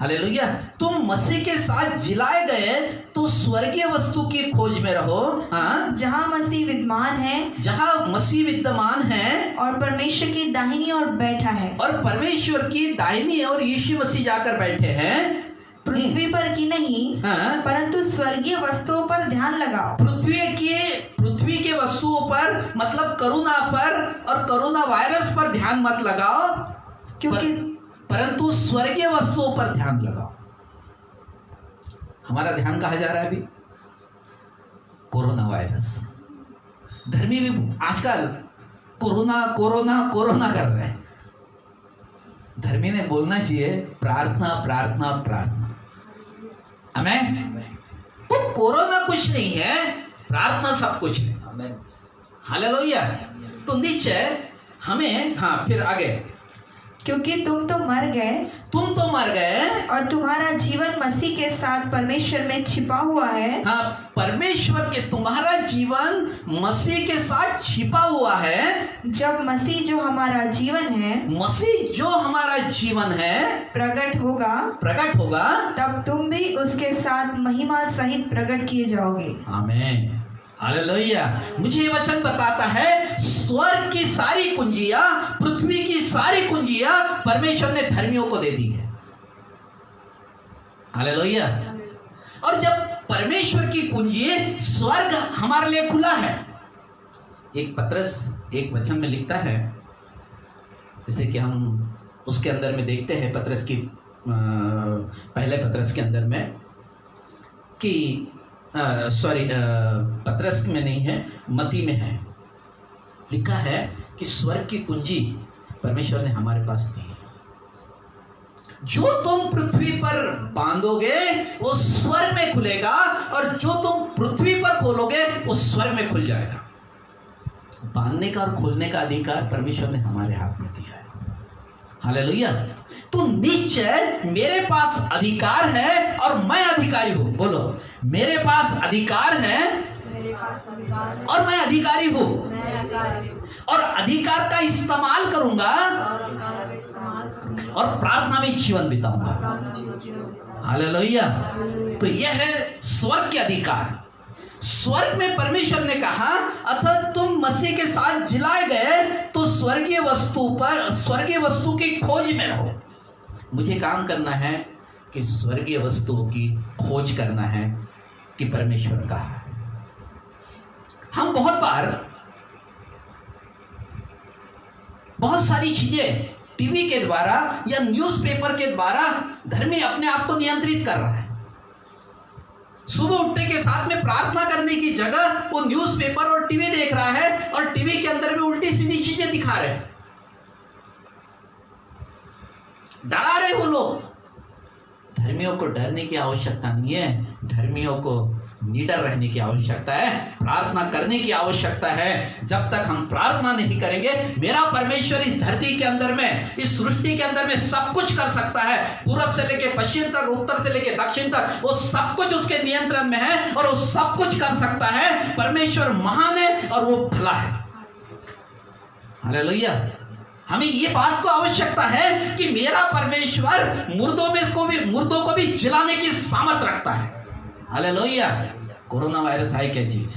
हालेलुया। तुम मसीह के साथ जिलाए गए तो स्वर्गीय वस्तु की खोज में रहो। हाँ। जहाँ मसीह विद्यमान है, जहाँ मसीह विद्यमान है और परमेश्वर की दाहिनी ओर बैठा है। और परमेश्वर की दाहिनी ओर यीशु मसीह जाकर बैठे हैं। पृथ्वी पर की नहीं, हाँ। परंतु स्वर्गीय वस्तुओं पर ध्यान लगाओ। पृथ्वी के वस्तुओं पर मतलब कोरोना पर और कोरोना वायरस पर ध्यान मत लगाओ, क्योंकि परंतु स्वर्गीय वस्तुओं पर ध्यान लगाओ। हमारा ध्यान कहाँ जा रहा है अभी? Corona virus. धर्मी भी आजकल कोरोना कोरोना कोरोना कर रहे हैं। धर्मी ने बोलना चाहिए प्रार्थना प्रार्थना प्रार्थना। आमीन। तो कोरोना कुछ नहीं है, प्रार्थना सब कुछ है। हालेलुया। तो निश्चय हमें, हाँ फिर आगे, क्योंकि तुम तो मर गए और तुम्हारा जीवन मसीह के साथ परमेश्वर में छिपा हुआ है। हाँ, परमेश्वर के तुम्हारा जीवन मसीह के साथ छिपा हुआ है। जब मसीह जो हमारा जीवन है प्रकट होगा, तब तुम भी उसके साथ महिमा सहित प्रकट किए जाओगे। आमीन। हालेलुया। मुझे ये वचन बताता है स्वर्ग की सारी कुंजियां, पृथ्वी की सारी कुंजियां परमेश्वर ने धर्मियों को दे दी है। हालेलुया। और जब परमेश्वर की कुंजी स्वर्ग हमारे लिए खुला है, एक पत्रस एक वचन में लिखता है, जैसे कि हम उसके अंदर में देखते हैं पत्रस की पहले पत्रस के अंदर में कि पत्रस में नहीं है, मती में है, लिखा है कि स्वर्ग की कुंजी परमेश्वर ने हमारे पास दी है। जो तुम पृथ्वी पर बांधोगे वो स्वर्ग में खुलेगा, और जो तुम पृथ्वी पर खोलोगे वो स्वर्ग में खुल जाएगा। बांधने का और खोलने का अधिकार परमेश्वर ने हमारे हाथ में दिया है। हालेलुया। तो निश्चय मेरे पास अधिकार है और मैं अधिकारी हूं। बोलो, मेरे पास अधिकार है और मैं अधिकारी हूं, और अधिकार का इस्तेमाल करूंगा और प्रार्थना में जीवन बिताऊंगा। हालेलुया। तो यह है स्वर्ग के अधिकार। स्वर्ग में परमेश्वर ने कहा अतः तुम मसीह के साथ जिलाए गए तो स्वर्गीय वस्तु की खोज में रहो। मुझे काम करना है कि स्वर्गीय वस्तुओं की खोज करना है कि परमेश्वर कहा है। हम बहुत सारी चीजें टीवी के द्वारा या न्यूज़पेपर के द्वारा धर्मी अपने आप को नियंत्रित कर रहा है। सुबह उठने के साथ में प्रार्थना करने की जगह वो न्यूज़पेपर और टीवी देख रहा है, और टीवी के अंदर में उल्टी सीधी चीजें दिखा रहे हैं, डरा रहे वो लोग। धर्मियों को डरने की आवश्यकता नहीं है, धर्मियों को निडर रहने की आवश्यकता है, प्रार्थना करने की आवश्यकता है। जब तक हम प्रार्थना नहीं करेंगे, मेरा परमेश्वर इस धरती के अंदर में, इस सृष्टि के अंदर में सब कुछ कर सकता है। पूरब से लेके पश्चिम तक, उत्तर से लेके दक्षिण तक, वो सब कुछ उसके नियंत्रण में है और वो सब कुछ कर सकता है। परमेश्वर महान है और वो भला है। हालेलुया। हमें ये बात को आवश्यकता है कि मेरा परमेश्वर मुर्दों को भी जिलाने की सामर्थ रखता है। हालेलुया। कोरोना वायरस है क्या चीज?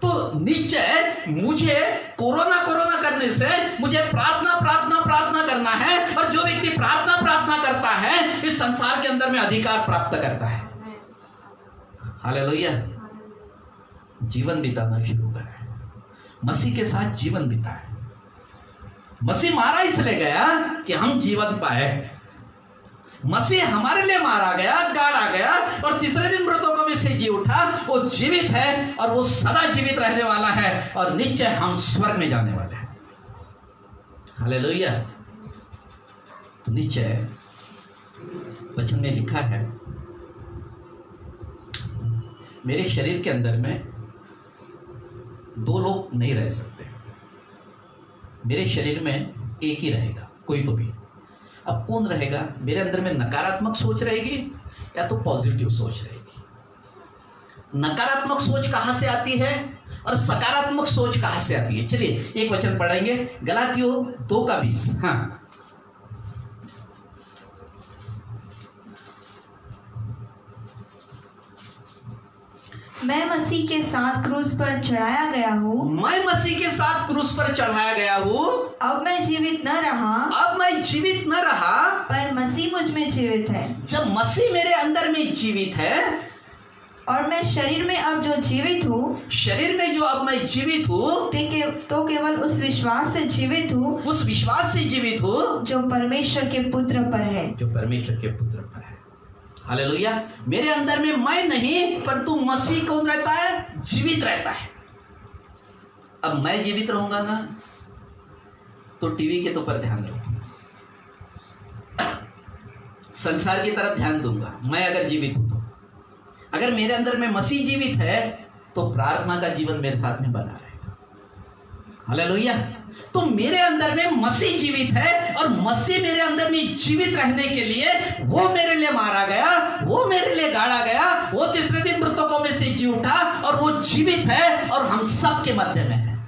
तो निश्चय मुझे कोरोना करने से मुझे प्रार्थना करना है, और जो व्यक्ति प्रार्थना करता है इस संसार के अंदर में अधिकार प्राप्त करता है। हालेलुया। जीवन बिताना शुरू करें, मसीह के साथ जीवन बिताएं। मसीह मारा इसलिए गया कि हम जीवन पाए। मसीह हमारे लिए मारा गया, गाड़ा गया और तीसरे दिन मृतकों में से जी उठा। वो जीवित है और वो सदा जीवित रहने वाला है और निश्चय हम स्वर्ग में जाने वाले हैं। हालेलुया। तो निश्चय वचन में लिखा है, मेरे शरीर के अंदर में दो लोग नहीं रह सकते, मेरे शरीर में एक ही रहेगा, कोई तो भी। अब कौन रहेगा? मेरे अंदर में नकारात्मक सोच रहेगी या तो पॉजिटिव सोच रहेगी। नकारात्मक सोच कहां से आती है और सकारात्मक सोच कहां से आती है? चलिए एक वचन पढ़ेंगे, गलातियों 2:20। हाँ, मैं मसीह के साथ क्रूस पर चढ़ाया गया हूँ। मैं मसीह के साथ क्रूस पर चढ़ाया गया हूँ। अब मैं जीवित न रहा, अब मैं जीवित न रहा, पर मसीह मुझ में जीवित है। जब मसीह मेरे अंदर में जीवित है, और मैं शरीर में अब जो जीवित हूँ, शरीर में जो अब मैं जीवित हूँ, तो केवल उस विश्वास से जीवित हूँ, उस विश्वास से जीवित हूँ जो परमेश्वर के पुत्र पर है। जो परमेश्वर के पुत्र पर है। हालेलुया। मेरे अंदर में मैं नहीं, परंतु मसीह कौन रहता है? जीवित रहता है। अब मैं जीवित रहूंगा ना, तो टीवी के तो पर ध्यान दूंगा, संसार की तरफ ध्यान दूंगा। मैं अगर जीवित हूं तो, अगर मेरे अंदर में मसीह जीवित है तो प्रार्थना का जीवन मेरे साथ में बना रहेगा। हालेलुया। तो मेरे अंदर में मसीह जीवित है और मसीह मेरे अंदर में जीवित रहने के लिए वो मेरे लिए मारा गया, वो मेरे लिए गाड़ा गया, वो तीसरे दिन मृतकों में से जी उठा और वो जीवित है और हम सब के मध्य में है।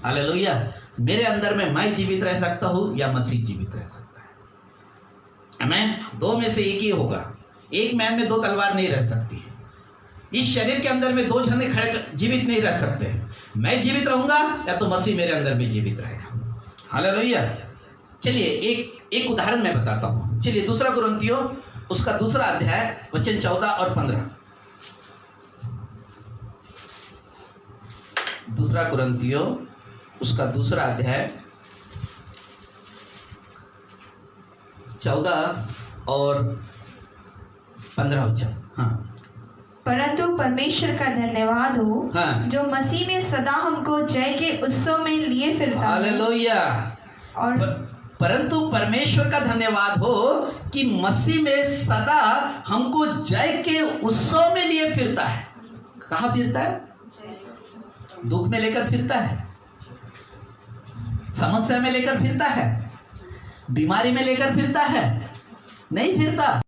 हालेलुया। मेरे अंदर में मैं जीवित रह सकता हूं या मसीह जीवित रह सकता है। आमीन। दो में से एक ही होगा। एक मैन में दो तलवार नहीं रह सकती। इस शरीर के अंदर में दो जने खड़े जीवित नहीं रह सकते। मैं जीवित रहूंगा या तो मसीह मेरे अंदर में जीवित रहेगा। हालेलुया। चलिए एक उदाहरण मैं बताता हूं। चलिए 2 कुरिन्थियों उसका 2 अध्याय वचन 14 और 15। 2 कुरिन्थियों उसका 2 अध्याय 14 और 15 वचन। हाँ। परंतु परमेश्वर का धन्यवाद हो, हाँ। जो मसीह में सदा हमको जय के उत्सव में लिए फिरता है। हालेलुया। और परंतु परमेश्वर का धन्यवाद हो कि मसीह में सदा हमको जय के उत्सव में लिए फिरता है। कहाँ फिरता है? दुख में लेकर फिरता है, समस्या में लेकर फिरता है, बीमारी में लेकर फिरता है? नहीं फिरता।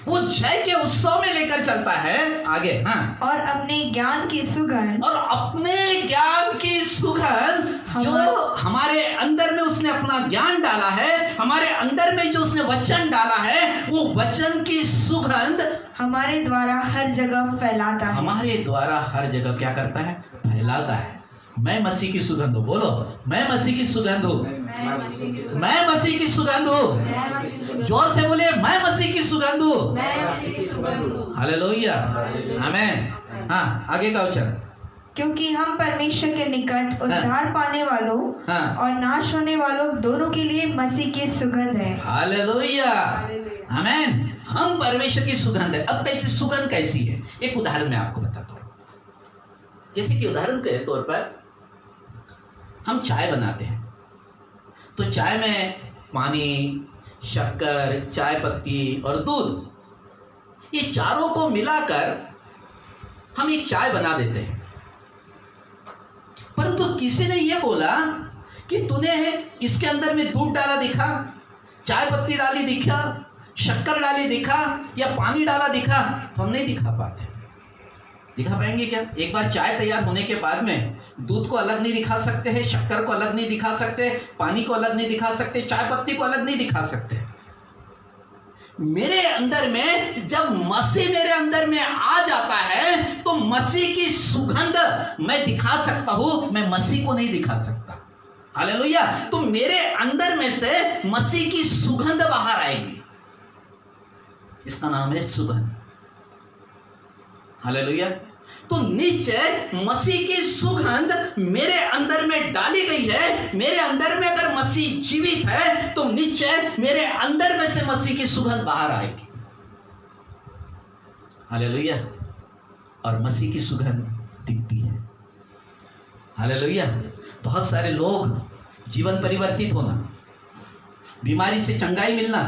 वो जय के उत्सव में लेकर चलता है। आगे। हाँ। और अपने ज्ञान की सुगंध, और अपने ज्ञान की सुगंध जो हमारे अंदर में उसने अपना ज्ञान डाला है, हमारे अंदर में जो उसने वचन डाला है, वो वचन की सुगंध हमारे द्वारा हर जगह फैलाता है। हमारे द्वारा हर जगह क्या करता है? फैलाता है। मैं मसीह की सुगंध हूँ। बोलो, मैं मसीह की सुगंध हूँ। मैं मसीह की सुगंध हूँ। जोर से बोलिए, मैं मसीह की सुगंध हूँ। हालेलुया। आमीन। हाँ, आगे का वचन। क्योंकि हम परमेश्वर के निकट उद्धार पाने वालों हाँ। और नाश होने वालों दोनों के लिए मसीह की सुगंध है। हालेलुया। आमीन। हम परमेश्वर की सुगंध है। अब कैसी सुगंध कैसी है? एक उदाहरण मैं आपको बताता हूँ। जैसे कि उदाहरण के तौर पर हम चाय बनाते हैं, तो चाय में पानी, शक्कर, चाय पत्ती और दूध, ये चारों को मिलाकर हम एक चाय बना देते हैं। परंतु किसी ने ये बोला कि तूने इसके अंदर में दूध डाला दिखा, चाय पत्ती डाली दिखा, शक्कर डाली दिखा या पानी डाला दिखा? तो हम नहीं दिखा पाते। दिखा पाएंगे क्या? एक बार चाय तैयार होने के बाद में दूध को अलग नहीं दिखा सकते हैं, शक्कर को अलग नहीं दिखा सकते, पानी को अलग नहीं दिखा सकते, चाय पत्ती को अलग नहीं दिखा सकते। मेरे अंदर में जब मसीह मेरे अंदर में आ जाता है तो मसीह की सुगंध मैं दिखा सकता हूं, मैं मसीह को नहीं दिखा सकता। हालेलुया। तो मेरे अंदर में से मसीह की सुगंध बाहर आएगी। इसका नाम है सुगंध। हालेलुया। तो निश्चय मसीह की सुगंध मेरे अंदर में डाली गई है। मेरे अंदर में अगर मसीह जीवित है तो निश्चय मेरे अंदर में से मसीह की सुगंध बाहर आएगी। हालेलुया। और मसीह की सुगंध दिखती है। हालेलुया। बहुत सारे लोग जीवन परिवर्तित होना, बीमारी से चंगाई मिलना,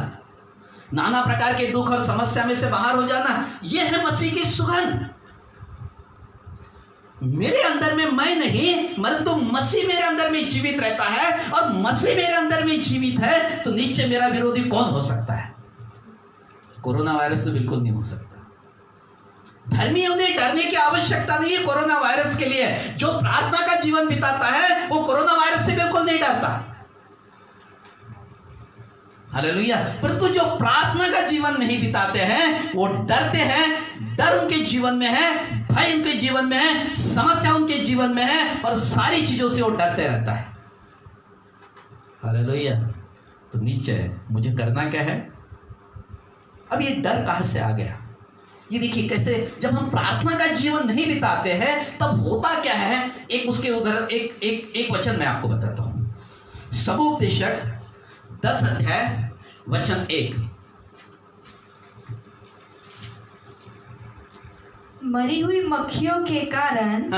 नाना प्रकार के दुख और समस्या में से बाहर हो जाना, यह है मसीह की सुगंध। मेरे अंदर में मैं नहीं, परंतु मसीह मेरे अंदर में जीवित रहता है, और मसीह मेरे अंदर में जीवित है तो नीचे मेरा विरोधी कौन हो सकता है? कोरोना वायरस से बिल्कुल नहीं हो सकता। धर्मी उन्हें डरने की आवश्यकता नहीं है कोरोना वायरस के लिए। जो प्रार्थना का जीवन बिताता है वो कोरोना वायरस से बिल्कुल नहीं डरता। हालेलुया। परंतु जो प्रार्थना का जीवन नहीं बिताते हैं वो डरते हैं। डर उनके जीवन में है, भय उनके जीवन में है, समस्या उनके जीवन में है, और सारी चीजों से वो डरते रहता है। हालेलुया। तो नीचे मुझे करना क्या है? अब ये डर कहां से आ गया? ये देखिए कैसे जब हम प्रार्थना का जीवन नहीं बिताते हैं तब होता क्या है। एक उसके उदाहरण एक वचन मैं आपको बताता हूं। सबोपदेशक 10 अध्याय वचन 1। मरी हुई मक्खियों के कारण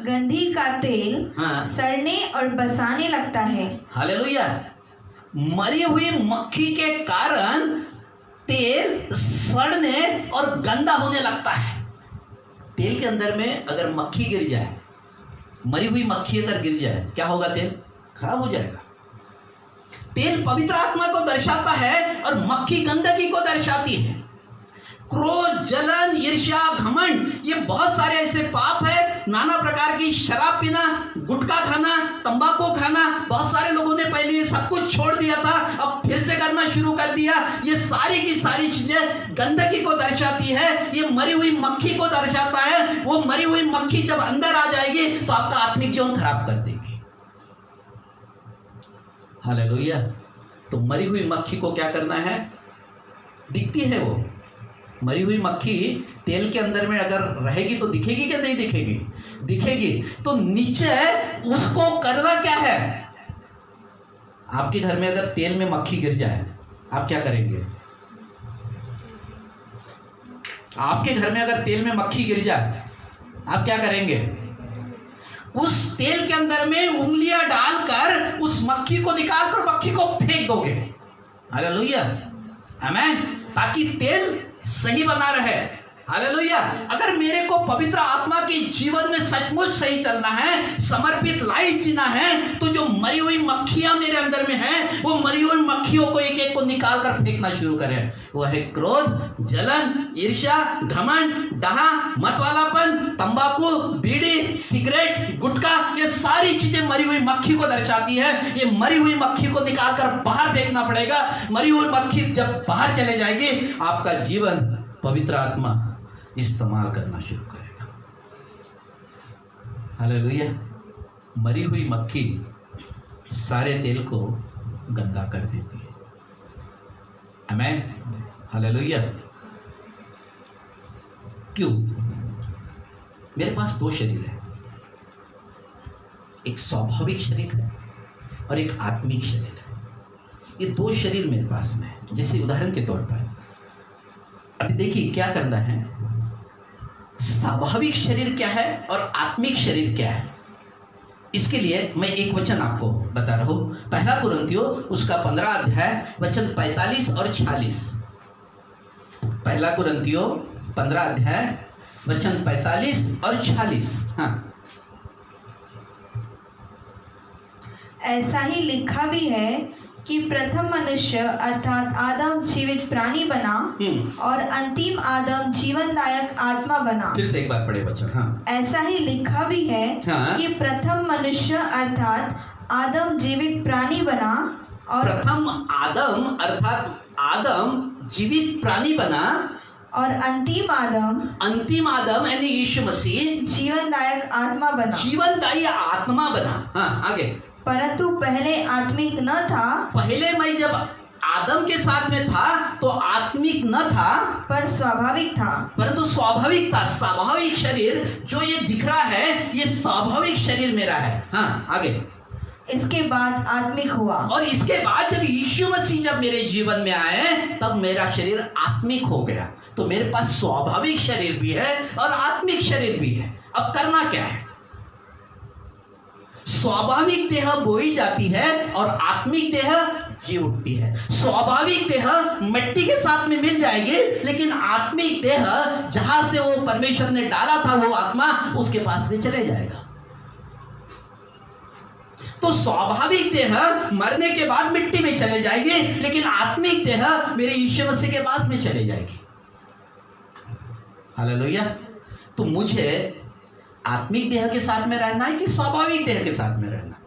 गंधी का तेल सड़ने और बसाने लगता है। हालेलुया। मरी हुई मक्खी के कारण तेल सड़ने और गंदा होने लगता है। तेल के अंदर में अगर मक्खी गिर जाए, मरी हुई मक्खी अगर गिर जाए, क्या होगा? तेल खराब हो जाएगा। तेल पवित्र आत्मा को दर्शाता है और मक्खी गंदगी को दर्शाती है। क्रोध, जलन, ईर्ष्या, घमंड, ये बहुत सारे ऐसे पाप है। नाना प्रकार की शराब पीना, गुटखा खाना, तंबाकू खाना, बहुत सारे लोगों ने पहले ये सब कुछ छोड़ दिया था, अब फिर से करना शुरू कर दिया। ये सारी की सारी चीजें गंदगी को दर्शाती है। ये मरी हुई मक्खी को दर्शाता है। वो मरी हुई मक्खी जब अंदर आ जाएगी तो आपका आत्मिक जीवन खराब कर देगी। हालेलुया। तो मरी हुई मक्खी को क्या करना है? दिखती है वो मरी हुई मक्खी तेल के अंदर में अगर रहेगी तो दिखेगी क्या? नहीं दिखेगी, दिखेगी। तो नीचे उसको करना क्या है? आपके घर में अगर तेल में मक्खी गिर जाए आप क्या करेंगे? आपके घर में अगर तेल में मक्खी गिर जाए आप क्या करेंगे? उस तेल के अंदर में उंगलियां डालकर उस मक्खी को निकालकर मक्खी को फेंक दोगे। हालेलुया, आमीन। ताकि तेल सही बना रहे। हालेलुया। अगर मेरे को पवित्र आत्मा के जीवन में सचमुच सही चलना है, समर्पित लाइफ जीना है, तो जो मरी हुई मक्खियां मेरे अंदर में हैं, वो मरी हुई मक्खियों को एक एक को निकाल कर फेंकना शुरू करें। वो है क्रोध, जलन, ईर्ष्या, घमंड, डहा, मतवालापन, तंबाकू, बीड़ी, सिगरेट, गुटखा, ये सारी चीजें मरी हुई मक्खी को दर्शाती है। ये मरी हुई मक्खी को निकाल कर बाहर फेंकना पड़ेगा। मरी हुई मक्खी जब बाहर चले जाएगी आपका जीवन पवित्र आत्मा इस्तेमाल करना शुरू करेगा। हालेलुया। मरी हुई मक्खी सारे तेल को गंदा कर देती है। आमीन। हालेलुया। क्यों? मेरे पास 2 शरीर है, एक स्वाभाविक शरीर है और एक आत्मिक शरीर है। ये 2 शरीर मेरे पास में है। जैसे उदाहरण के तौर पर अभी देखिए क्या करना है। स्वाभाविक शरीर क्या है और आत्मिक शरीर क्या है, इसके लिए मैं एक वचन आपको बता रहा हूं। पहला कुरिन्थियों उसका 15 अध्याय वचन 45 और 46। पहला कुरिन्थियों 15 अध्याय वचन 45 और 46। हाँ, ऐसा ही लिखा भी है कि प्रथम मनुष्य अर्थात आदम जीवित प्राणी बना और अंतिम आदम जीवनदायक आत्मा बना। फिर से एक बार पढ़े वचन। हाँ, ऐसा ही लिखा भी है कि प्रथम मनुष्य अर्थात आदम जीवित प्राणी बना और प्रथम आदम अर्थात आदम जीवित प्राणी बना और अंतिम आदम यानी यीशु मसीह जीवनदायक आत्मा बना। जीवनदायी आत्मा बना। हाँ, आगे। परंतु पहले आत्मिक न था। पहले मैं जब आदम के साथ में था तो आत्मिक न था, पर स्वाभाविक था। परंतु स्वाभाविक था। स्वाभाविक शरीर जो ये दिख रहा है, ये स्वाभाविक शरीर मेरा है। हाँ, आगे। इसके बाद आत्मिक हुआ। और इसके बाद जब यीशु मसीह जब मेरे जीवन में आए, तब मेरा शरीर आत्मिक हो गया। तो मेरे पास स्वाभाविक शरीर भी है और आत्मिक शरीर भी है। अब करना क्या है? स्वाभाविक देह बोई जाती है और आत्मिक देह जी उठती है। स्वाभाविक देह मिट्टी के साथ में मिल जाएगी, लेकिन आत्मिक देह जहां से वो परमेश्वर ने डाला था, वो आत्मा उसके पास में चले जाएगा। तो स्वाभाविक देह मरने के बाद मिट्टी में चले जाएगी, लेकिन आत्मिक देह मेरे यीशु मसीह के पास में चले जाएगी। हालेलुया। तो मुझे आत्मिक देह के साथ में रहना है कि स्वाभाविक देह के साथ में रहना?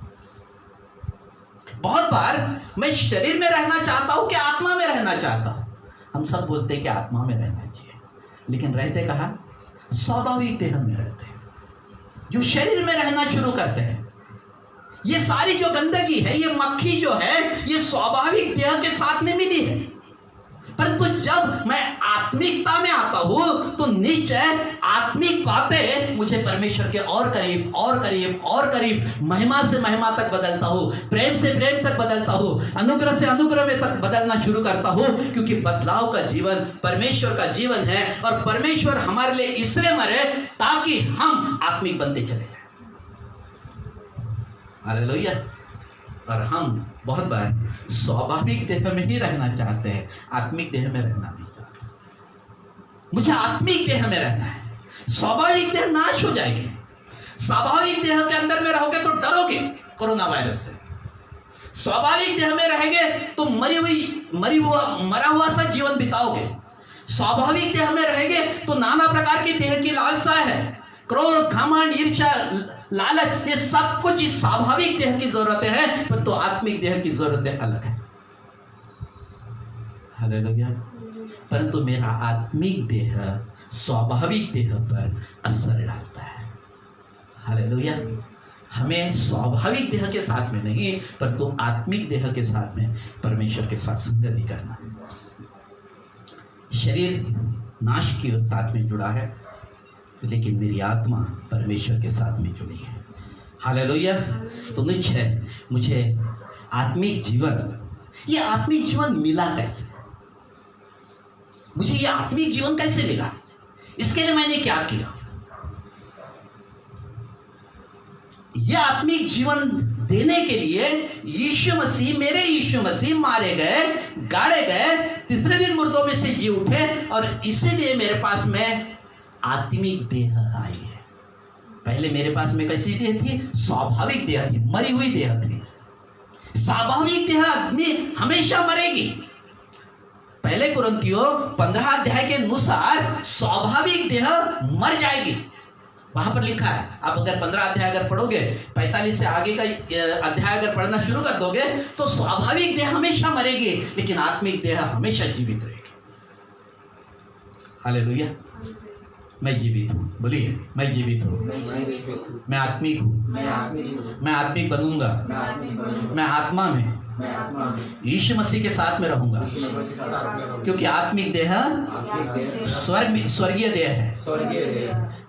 बहुत बार मैं शरीर में रहना चाहता हूं कि आत्मा में रहना चाहता हूं। हम सब बोलते हैं कि आत्मा में रहना चाहिए, लेकिन रहते कहां? स्वाभाविक देह में रहते हैं। जो शरीर में रहना शुरू करते हैं, ये सारी जो गंदगी है, ये मक्खी जो है, ये स्वाभाविक देह के साथ में मिली है। परंतु जब मैं आत्मिकता में आता हूं, तो निश्चय आत्मिक बातें मुझे परमेश्वर के और करीब और करीब और करीब, महिमा से महिमा तक बदलता हूं, प्रेम से प्रेम तक बदलता हूं, अनुग्रह से अनुग्रह में तक बदलना शुरू करता हूं। क्योंकि बदलाव का जीवन परमेश्वर का जीवन है, और परमेश्वर हमारे लिए इसलिए मरे ताकि हम आत्मिक बनते चले जाए। हालेलुया। और हम बहुत बार स्वाभाविक देह में ही रहना चाहते हैं, आत्मिक देह में रहना नहीं चाहते। मुझे आत्मिक देह में रहना है। स्वाभाविक देह नाश हो जाएगी। स्वाभाविक देह के अंदर में रहोगे तो डरोगे कोरोना वायरस से। स्वाभाविक देह में रहेंगे तो मरा हुआ सा जीवन बिताओगे। स्वाभाविक देह में रहेंगे तो नाना प्रकार की देह की लालसा है, क्रोध, घमंड, ईर्ष्या, लालच, ये सब कुछ इस स्वाभाविक देह की जरूरतें हैं, पर तो आत्मिक देह की जरूरतें अलग है। हालेलुया। परंतु मेरा आत्मिक देह स्वाभाविक देह पर असर डालता है। हालेलुया। हमें स्वाभाविक देह के साथ में नहीं, परंतु आत्मिक देह के साथ में परमेश्वर के साथ संगति करना है। शरीर नाश के साथ में जुड़ा है, लेकिन मेरी आत्मा परमेश्वर के साथ में जुड़ी है। हालेलुया। तो निश्चय मुझे आत्मिक जीवन, ये आत्मिक जीवन मिला कैसे? मुझे ये आत्मिक जीवन कैसे मिला? इसके लिए मैंने क्या किया? यह आत्मिक जीवन देने के लिए यीशु मसीह, मेरे यीशु मसीह मारे गए, गाड़े गए, तीसरे दिन मुर्दों में से जी उठे, और इसीलिए मेरे पास में आत्मिक देह आई है। पहले मेरे पास में कैसी देह थी? स्वाभाविक देह थी, मरी हुई देह थी। स्वाभाविक देह आदमी हमेशा मरेगी। पहले कुरिन्थियों 15 अध्याय के अनुसार स्वाभाविक देह मर जाएगी। वहां पर लिखा है, आप अगर 15 अध्याय अगर पढ़ोगे, 45 से आगे का अध्याय अगर पढ़ना शुरू कर दोगे, तो स्वाभाविक देह हमेशा मरेगी, लेकिन आत्मिक देह हमेशा जीवित रहेगी। हालेलुया। मैं जीवित हूँ। बोलिए, मैं जीवित हूँ, मैं आत्मिक हूँ, मैं आत्मिक बनूंगा, मैं आत्मा में यीशु मसीह के साथ में रहूंगा, क्योंकि आत्मिक देह स्वर्गीय देह है,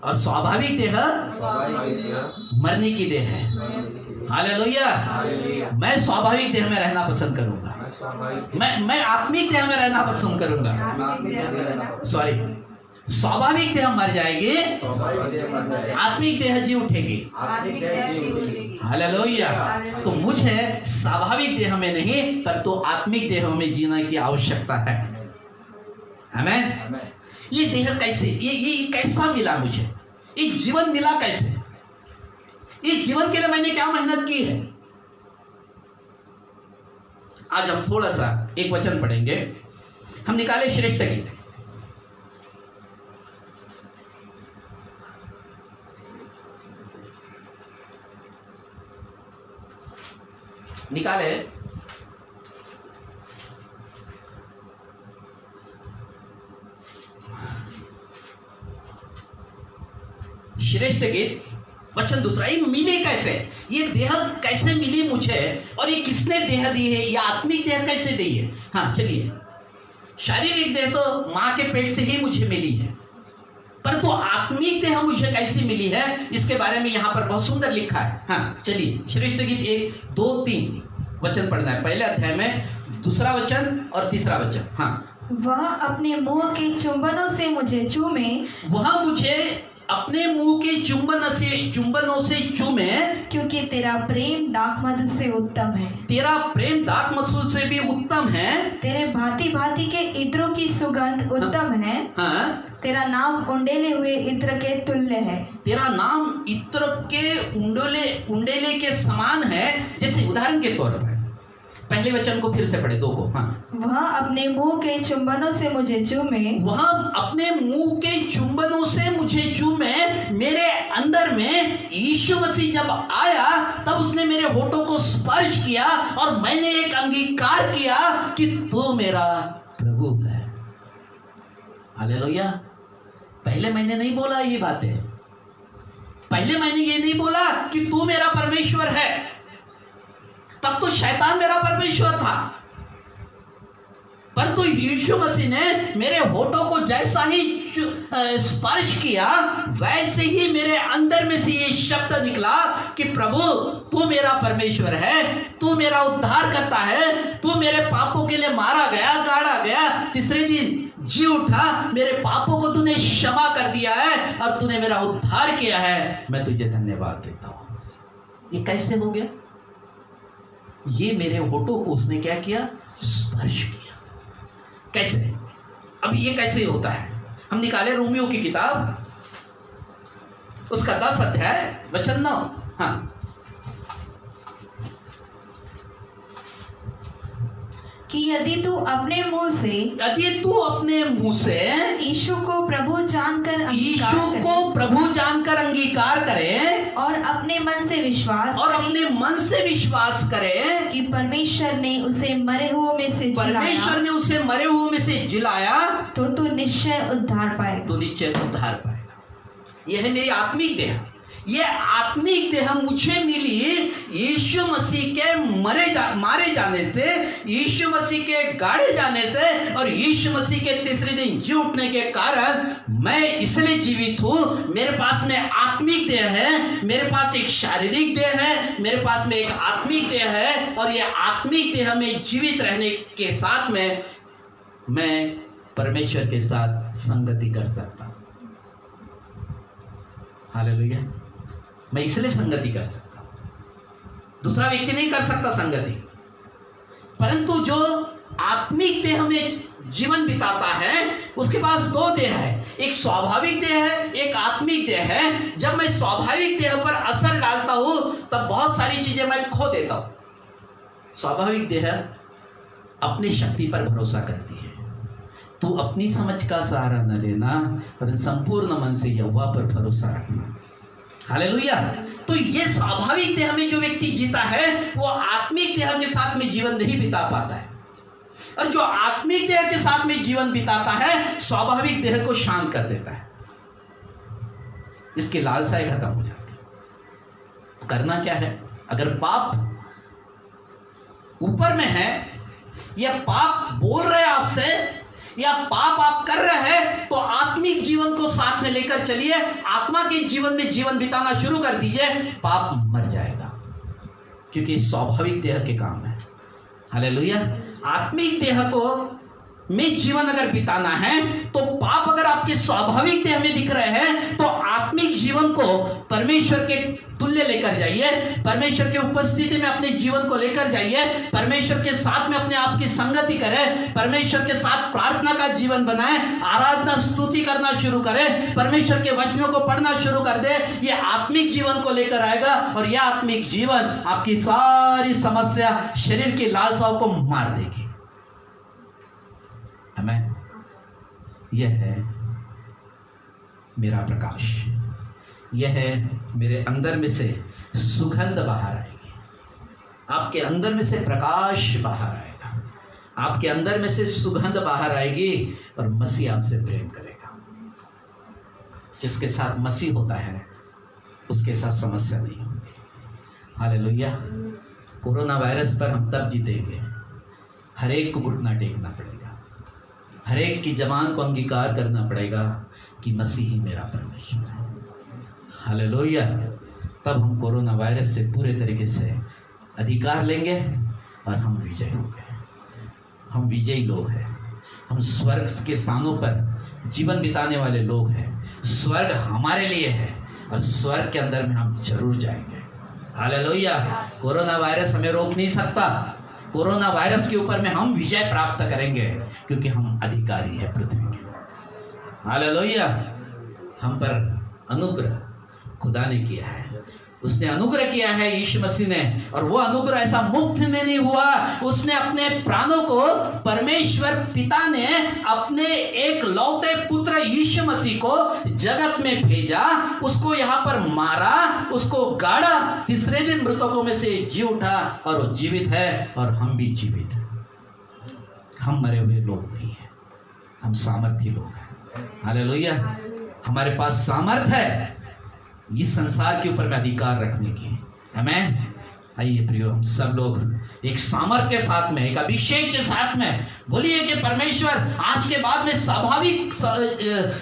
और स्वाभाविक देह मरने की देह है। हालेलुया। मैं स्वाभाविक देह में रहना पसंद करूंगा, मैं आत्मिक देह में रहना पसंद करूंगा। सॉरी, स्वाभाविक देह मर जाएगी, आत्मिक देह जी उठेगी। हालेलुया। तो मुझे स्वाभाविक देह में नहीं, पर तो आत्मिक देह में जीने की आवश्यकता है। आमीन। ये देह कैसे, ये कैसा मिला मुझे? ये जीवन मिला कैसे? ये जीवन के लिए मैंने क्या मेहनत की है? आज हम थोड़ा सा एक वचन पढ़ेंगे। हम निकाले श्रेष्ठ गीत, निकाले श्रेष्ठ गीत वचन दूसरा। ये मिले कैसे? ये देह कैसे मिली मुझे और ये किसने देह दी है, ये आत्मिक देह कैसे दी है। हाँ चलिए, शारीरिक देह तो माँ के पेट से ही मुझे मिली है, परंतु आत्मिक देह मुझे कैसी मिली है इसके बारे में यहाँ पर बहुत सुंदर लिखा है। हाँ चलिए, श्रेष्ठ गीत 1, 2, 3 वचन पढ़ना है, पहले अध्याय में 2 वचन और 3 वचन। हाँ, वह अपने मुंह के चुंबनों से मुझे चूमे, वह मुझे अपने मुंह के चुंबनों से चूमे, क्योंकि तेरा प्रेम दाखमधु से उत्तम है। तेरा प्रेम दाखमधु से भी उत्तम है। तेरे भांति भांति के इत्रों की सुगंध उत्तम है। हाँ, तेरा नाम उंडेले हुए इत्र के तुल्य है। तेरा नाम इत्र के उंडेले के समान है। जैसे उदाहरण के तौर पर पहले वचन को फिर से पढ़े, 2 को। हाँ, वह अपने मुंह के चुंबनों से मुझे चूमे, वह अपने मुंह के चुंबनों से मुझे चूमे। मेरे अंदर में यीशु मसीह जब आया तब उसने मेरे होठों को स्पर्श किया और मैंने एक अंगीकार किया कि तू मेरा प्रभु है। हालेलुया। पहले मैंने नहीं बोला ये बातें, पहले मैंने ये नहीं बोला कि तू मेरा परमेश्वर है, तब तो शैतान मेरा परमेश्वर था। परंतु यीशु मसीह ने मेरे होठों को जैसा ही स्पर्श किया वैसे ही मेरे अंदर में से ये शब्द निकला कि प्रभु तू मेरा परमेश्वर है, तू मेरा उद्धार करता है, तू मेरे पापों के लिए मारा गया, गाड़ा गया, तीसरे दिन जी उठा, मेरे पापों को तूने क्षमा कर दिया है और तूने मेरा उद्धार किया है, मैं तुझे धन्यवाद देता हूं। ये कैसे हो गया? ये मेरे होठों को उसने क्या किया? स्पर्श किया। कैसे? अब ये कैसे होता है? हम निकाले रोमियो की किताब, उसका 10 अध्याय वचन 9। हाँ, कि यदि तू अपने मुंह से यीशु को प्रभु जानकर अंगीकार करे और अपने मन से विश्वास करे कि परमेश्वर ने उसे मरे हुओं में से जिलाया, तो तू निश्चय उद्धार पाएगा। यह है मेरी आत्मिक देह। ये आत्मिक देह मुझे मिली यीशु मसीह के मारे जाने से, यीशु मसीह के गाड़े जाने से और यीशु मसीह के तीसरे दिन जी उठने के कारण मैं इसलिए जीवित हूँ। मेरे पास में आत्मिक देह है, मेरे पास एक शारीरिक देह है, मेरे पास में एक आत्मिक देह है और ये आत्मिक देह में जीवित रहने के साथ में मैं परमेश्वर के साथ संगति कर सकता हूँ। हालेलुया। मैं इसलिए संगति कर सकता हूं, दूसरा व्यक्ति नहीं कर सकता संगति। परंतु जो आत्मिक देह में जीवन बिताता है उसके पास 2 देह है, एक स्वाभाविक देह है, एक आत्मिक देह है। जब मैं स्वाभाविक देह पर असर डालता हूं तब बहुत सारी चीजें मैं खो देता हूं। स्वाभाविक देह अपनी शक्ति पर भरोसा करती है। तू अपनी समझ का सहारा न लेना, पर संपूर्ण मन से यहोवा पर भरोसा रखना। हालेलुया। तो ये स्वाभाविक देह में जो व्यक्ति जीता है वो आत्मिक देह के साथ में जीवन नहीं बिता पाता है, और जो आत्मिक देह के साथ में जीवन बिताता है स्वाभाविक देह को शांत कर देता है, इसकी लालसाएं खत्म हो जाती है। तो करना क्या है? अगर पाप ऊपर में है या पाप बोल रहे हैं आपसे या पाप आप कर रहे हैं तो आत्मिक जीवन को साथ में लेकर चलिए, आत्मा के जीवन में जीवन बिताना शुरू कर दीजिए, पाप मर जाएगा, क्योंकि स्वाभाविक देह के काम है। हालेलुया। आत्मिक देह को में जीवन अगर बिताना है तो पाप अगर आपके स्वाभाविक देह में दिख रहे हैं तो आत्मिक जीवन को परमेश्वर के तुल्य लेकर जाइए, परमेश्वर के उपस्थिति में अपने जीवन को लेकर जाइए, परमेश्वर के साथ में अपने आप की संगति करें, परमेश्वर के साथ प्रार्थना का जीवन बनाएं, आराधना स्तुति करना शुरू करें, परमेश्वर के वचनों को पढ़ना शुरू कर दे। ये आत्मिक जीवन को लेकर आएगा और यह आत्मिक जीवन आपकी सारी समस्या, शरीर की लालसाओं को मार देगी। आमीन। यह है मेरा प्रकाश, यह है मेरे अंदर में से सुगंध बाहर आएगी, आपके अंदर में से प्रकाश बाहर आएगा, आपके अंदर में से सुगंध बाहर आएगी और मसीह आपसे प्रेम करेगा। जिसके साथ मसीह होता है उसके साथ समस्या नहीं होती। हालेलुया। कोरोना वायरस पर हम तब जीतेंगे, हर एक को घुटना टेकना पड़ेगा, हर एक की जबान को अंगीकार करना पड़ेगा कि मसीह ही मेरा परमेश्वर है। हालेलुया। तब हम कोरोना वायरस से पूरे तरीके से अधिकार लेंगे और हम विजय होंगे। हम विजयी लोग हैं, हम स्वर्ग के स्थानों पर जीवन बिताने वाले लोग हैं। स्वर्ग हमारे लिए है और स्वर्ग के अंदर में हम जरूर जाएंगे। हालेलुया। कोरोना वायरस हमें रोक नहीं सकता। कोरोना वायरस के ऊपर में हम विजय प्राप्त करेंगे क्योंकि हम अधिकारी है पृथ्वी के। हालेलुया। हम पर अनुग्रह खुदा ने किया है, उसने अनुग्रह किया है यीशु मसीह ने, और वो अनुग्रह ऐसा मुफ्त में नहीं हुआ। उसने अपने प्राणों को, परमेश्वर पिता ने अपने एक लौते पुत्र यीशु मसीह को जगत में भेजा, उसको यहाँ पर मारा, उसको गाड़ा, तीसरे दिन मृतकों में से जी उठा और वो जीवित है और हम भी जीवित हैं। हम मरे हुए लोग नहीं हैं, हम सामर्थी लोग हैं। हालेलुया। हमारे पास सामर्थ है इस संसार के ऊपर में अधिकार रखने की। आमीन। आइए प्रियो, हम सब लोग एक सामर्थ के साथ में, एक अभिषेक के साथ में बोलिए कि परमेश्वर, आज के बाद में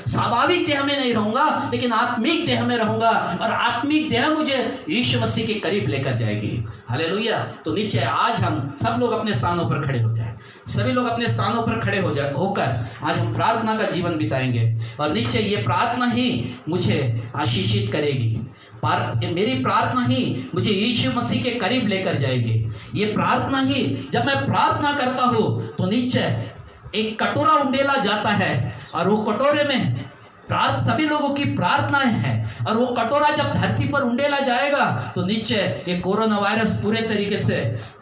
स्वाभाविक देह में नहीं रहूंगा, लेकिन आत्मिक देह में रहूंगा, और आत्मिक देह मुझे यीशु मसीह के करीब लेकर जाएगी। हालेलुया। तो नीचे आज हम सब लोग अपने स्थानों पर खड़े हो जाए, सभी लोग अपने स्थानों पर खड़े होकर आज हम प्रार्थना का जीवन बिताएंगे। और नीचे ये प्रार्थना ही मुझे आशीषित करेगी, मेरी प्रार्थना ही मुझे यीशु मसीह के करीब लेकर जाएगी। ये प्रार्थना ही, जब मैं प्रार्थना करता हूँ तो नीचे एक कटोरा उंडेला जाता है और वो कटोरे में सभी लोगों की प्रार्थनाएं हैं, और वो कटोरा जब धरती पर उंडेला जाएगा तो नीचे ये कोरोना वायरस पूरे तरीके से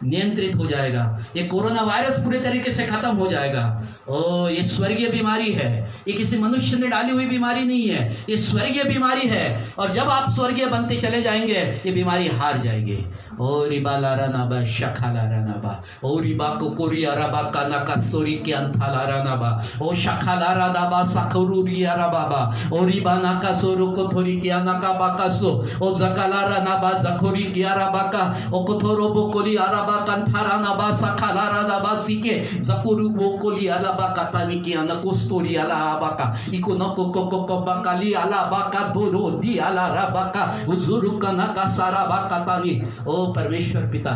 नियंत्रित हो जाएगा, ये कोरोना वायरस पूरे तरीके से खत्म हो जाएगा। ओ, ये स्वर्गीय बीमारी है, ये किसी मनुष्य ने डाली हुई बीमारी नहीं है, ये स्वर्गीय बीमारी है, और जब आप स्वर्गीय बनते चले जाएंगे ये बीमारी हार जाएगी। ओ रिबा लारा नाबा शखा लारा नाबा, ओ रिबा कोकोरी अरबा का नका सोरी के अंथा लारा नाबा, ओ शखा लारा नाबा सखरूरी अरबा, ओ रिबा नाका सोरो कोथोरी के अनका बाकासो, ओ जकालारा नाबा जखोरी के अरबा का, ओ कोथोरो बोकोली अरबा कंथारा नाबा सखा लारा नाबा सीके जकुरु बोकोली अलाबा का तानी के अनकोस्टोरी अलाबा का, इको नको कोको को बकाली अलाबा का दोरो दी अला रबा का, उजुरु का नका सारा बाका तानी। ओ परमेश्वर पिता,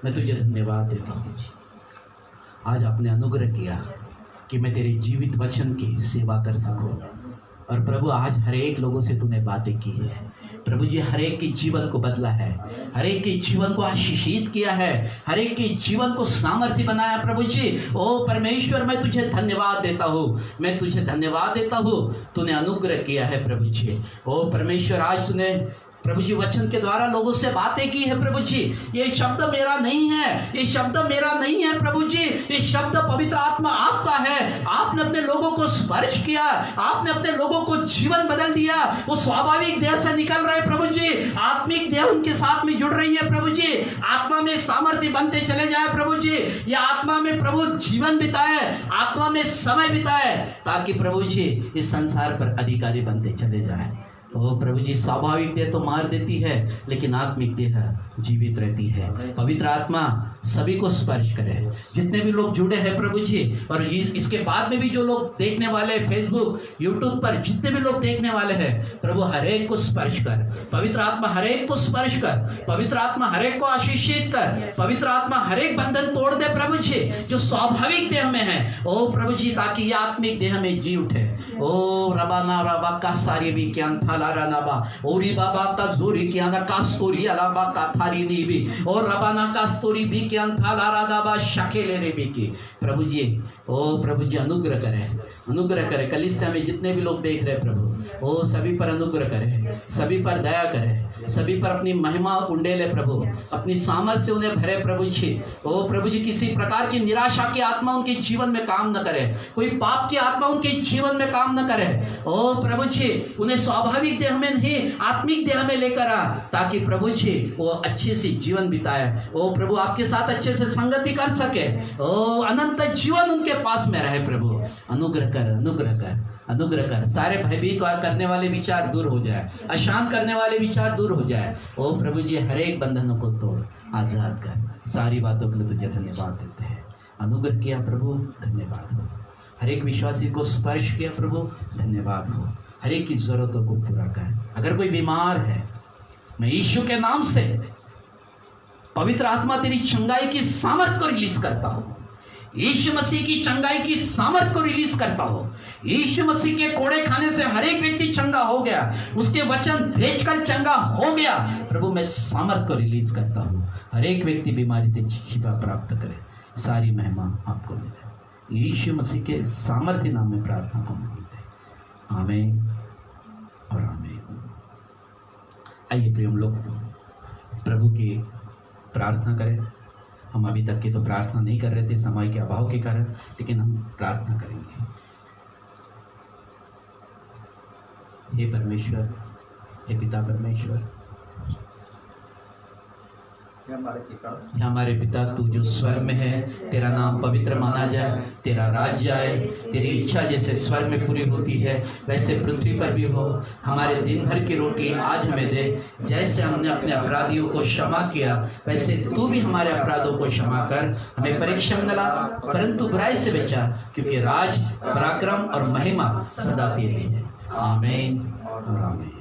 मैं तुझे धन्यवाद देता हूँ, आज आपने अनुग्रह किया कि मैं तेरे जीवित वचन की सेवा कर सकूं। और प्रभु, आज हर एक लोगों से तूने बातें की है प्रभु जी, हर एक के जीवन को बदला है, हर एक के जीवन को आशीषित किया है, हर एक के जीवन को सामर्थ्य बनाया प्रभु जी। ओ परमेश्वर, मैं तुझे धन्यवाद देता हूँ, मैं तुझे धन्यवाद देता हूँ, तूने अनुग्रह किया है प्रभु जी। ओ परमेश्वर, आज तूने प्रभु जी वचन के द्वारा लोगों से बातें की है प्रभु जी। ये शब्द मेरा नहीं है, ये शब्द मेरा नहीं है प्रभु जी, ये शब्द पवित्र आत्मा आपका है। आपने अपने लोगों को स्पर्श किया, आपने अपने लोगों को जीवन बदल दिया। वो स्वाभाविक देह से निकल रहे प्रभु जी, आत्मिक देह उनके साथ में जुड़ रही है प्रभु जी। आत्मा में सामर्थ्य बनते चले जाए प्रभु जी, ये आत्मा में प्रभु जीवन बिताए, आत्मा में समय बिताए, ताकि प्रभु जी इस संसार पर अधिकारी बनते चले जाए। ओ प्रभु जी, स्वाभाविक देह तो मार देती है, लेकिन आत्मिक देह जीवित रहती है। पवित्र आत्मा सभी को स्पर्श करे, जितने भी लोग जुड़े हैं प्रभु जी, और इसके बाद में भी जो लोग देखने वाले फेसबुक यूट्यूब पर जितने भी लोग देखने वाले हैं प्रभु, हर एक को स्पर्श कर। पवित्र आत्मा हर एक को स्पर्श कर, पवित्र आत्मा हर एक को आशीषित कर, पवित्र आत्मा हर एक बंधन तोड़ दे प्रभु जी जो स्वाभाविक देह में है। ओ प्रभु जी, ताकि ये आत्मिक देह में जी उठे। ओ रबाना रबा का सारी भी ज्ञान थालारा नाबा, ओरी बाबा का जोरी ज्ञान का स्टोरी अलाबा का थारी नी भी, और रबाना का स्टोरी भी ज्ञान थालारा नाबा शकेले रे भी की। प्रभु जी, ओ प्रभु जी, अनुग्रह करे, अनुग्रह करे। कलीसिया में जितने भी लोग देख रहे हैं प्रभु, ओ सभी पर अनुग्रह करे, सभी पर दया करे, सभी पर अपनी महिमा उंडेले प्रभु, अपनी सामर्थ से उन्हें भरे प्रभु जी। ओ प्रभु जी, किसी प्रकार की निराशा की आत्मा उनके जीवन में काम न करे, कोई पाप की आत्मा उनके जीवन में काम न करे। ओ प्रभु जी, उन्हें स्वाभाविक देह में नहीं, आत्मिक देह में लेकर आ, ताकि प्रभु जी वो अच्छे से जीवन बिताए। ओ प्रभु, आपके साथ अच्छे से संगति कर सके। ओ अनंत जीवन उनके पास में रहे प्रभु। अनुग्रह कर, अनुग्रह कर, अनुग्रह कर। सारे भयभीत करने वाले विचार दूर हो जाए, अशांत करने वाले विचार दूर हो जाए। ओ प्रभु जी, हर एक बंधनों को तोड़, आजाद कर। सारी बातों के लिए तुझे धन्यवाद देते हैं। अनुग्रह किया प्रभु, धन्यवाद हो। हर एक विश्वासी को स्पर्श किया प्रभु, धन्यवाद हो। हर एक की जरूरतों को पूरा कर। अगर कोई बीमार है, मैं यीशु के नाम से पवित्र आत्मा तेरी चंगाई की सामर्थ को रिलीज करता हूँ। यीशु मसीह की चंगाई की सामर्थ को रिलीज करता हूँ। यीशु मसीह के कोड़े खाने से हर एक व्यक्ति चंगा हो गया, उसके वचन भेजकर चंगा हो गया। प्रभु मैं सामर्थ को रिलीज करता हूँ। हर एक व्यक्ति बीमारी से शिफा प्राप्त करे। सारी महिमा आपको मिले। यीशु मसीह के सामर्थ्य नाम में प्रार्थना को मांगते हैं। आमीन और आमीन। आइए प्रिय, हम लोग प्रभु की प्रार्थना करें। हम अभी तक की तो प्रार्थना नहीं कर रहे थे समय के अभाव के कारण, लेकिन हम प्रार्थना करेंगे। हे परमेश्वर, हे पिता परमेश्वर, हे हमारे पिता, तू जो स्वर्ग में है, तेरा नाम पवित्र माना जाए, तेरा राज्य आए, तेरी इच्छा जैसे स्वर्ग में पूरी होती है वैसे पृथ्वी पर भी हो। हमारे दिन भर की रोटी आज हमें दे, जैसे हमने अपने अपराधियों को क्षमा किया वैसे तू भी हमारे अपराधों को क्षमा कर। हमें परीक्षा में न ला, परंतु बुराई से बचा, क्योंकि राज, पराक्रम और महिमा सदा तेरी है। आमीन और आमीन।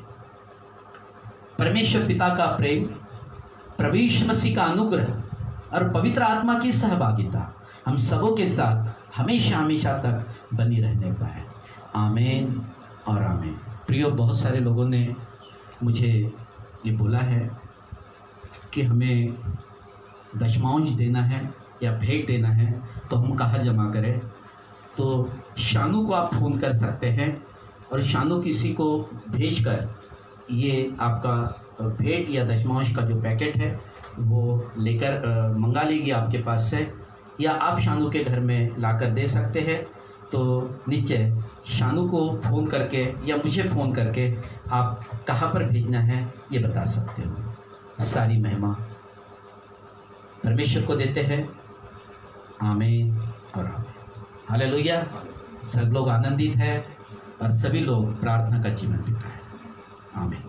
परमेश्वर पिता का प्रेम, प्रभु यीशु मसीह का अनुग्रह और पवित्र आत्मा की सहभागिता हम सबों के साथ हमेशा हमेशा तक बनी रहने पाए। आमीन और आमीन। प्रियो, बहुत सारे लोगों ने मुझे ये बोला है कि हमें दशमांश देना है या भेंट देना है, तो हम कहाँ जमा करें। तो शानू को आप फ़ोन कर सकते हैं और शानू किसी को भेजकर ये आपका भेंट या दशमांश का जो पैकेट है वो लेकर मंगा लेगी आपके पास से, या आप शानू के घर में लाकर दे सकते हैं। तो नीचे शानू को फ़ोन करके या मुझे फ़ोन करके आप कहाँ पर भेजना है ये बता सकते हो। सारी महिमा परमेश्वर को देते हैं। आमीन और आमीन। हालेलुया। सब लोग आनंदित हैं और सभी लोग प्रार्थना का जीवन बिताएं। आमीन।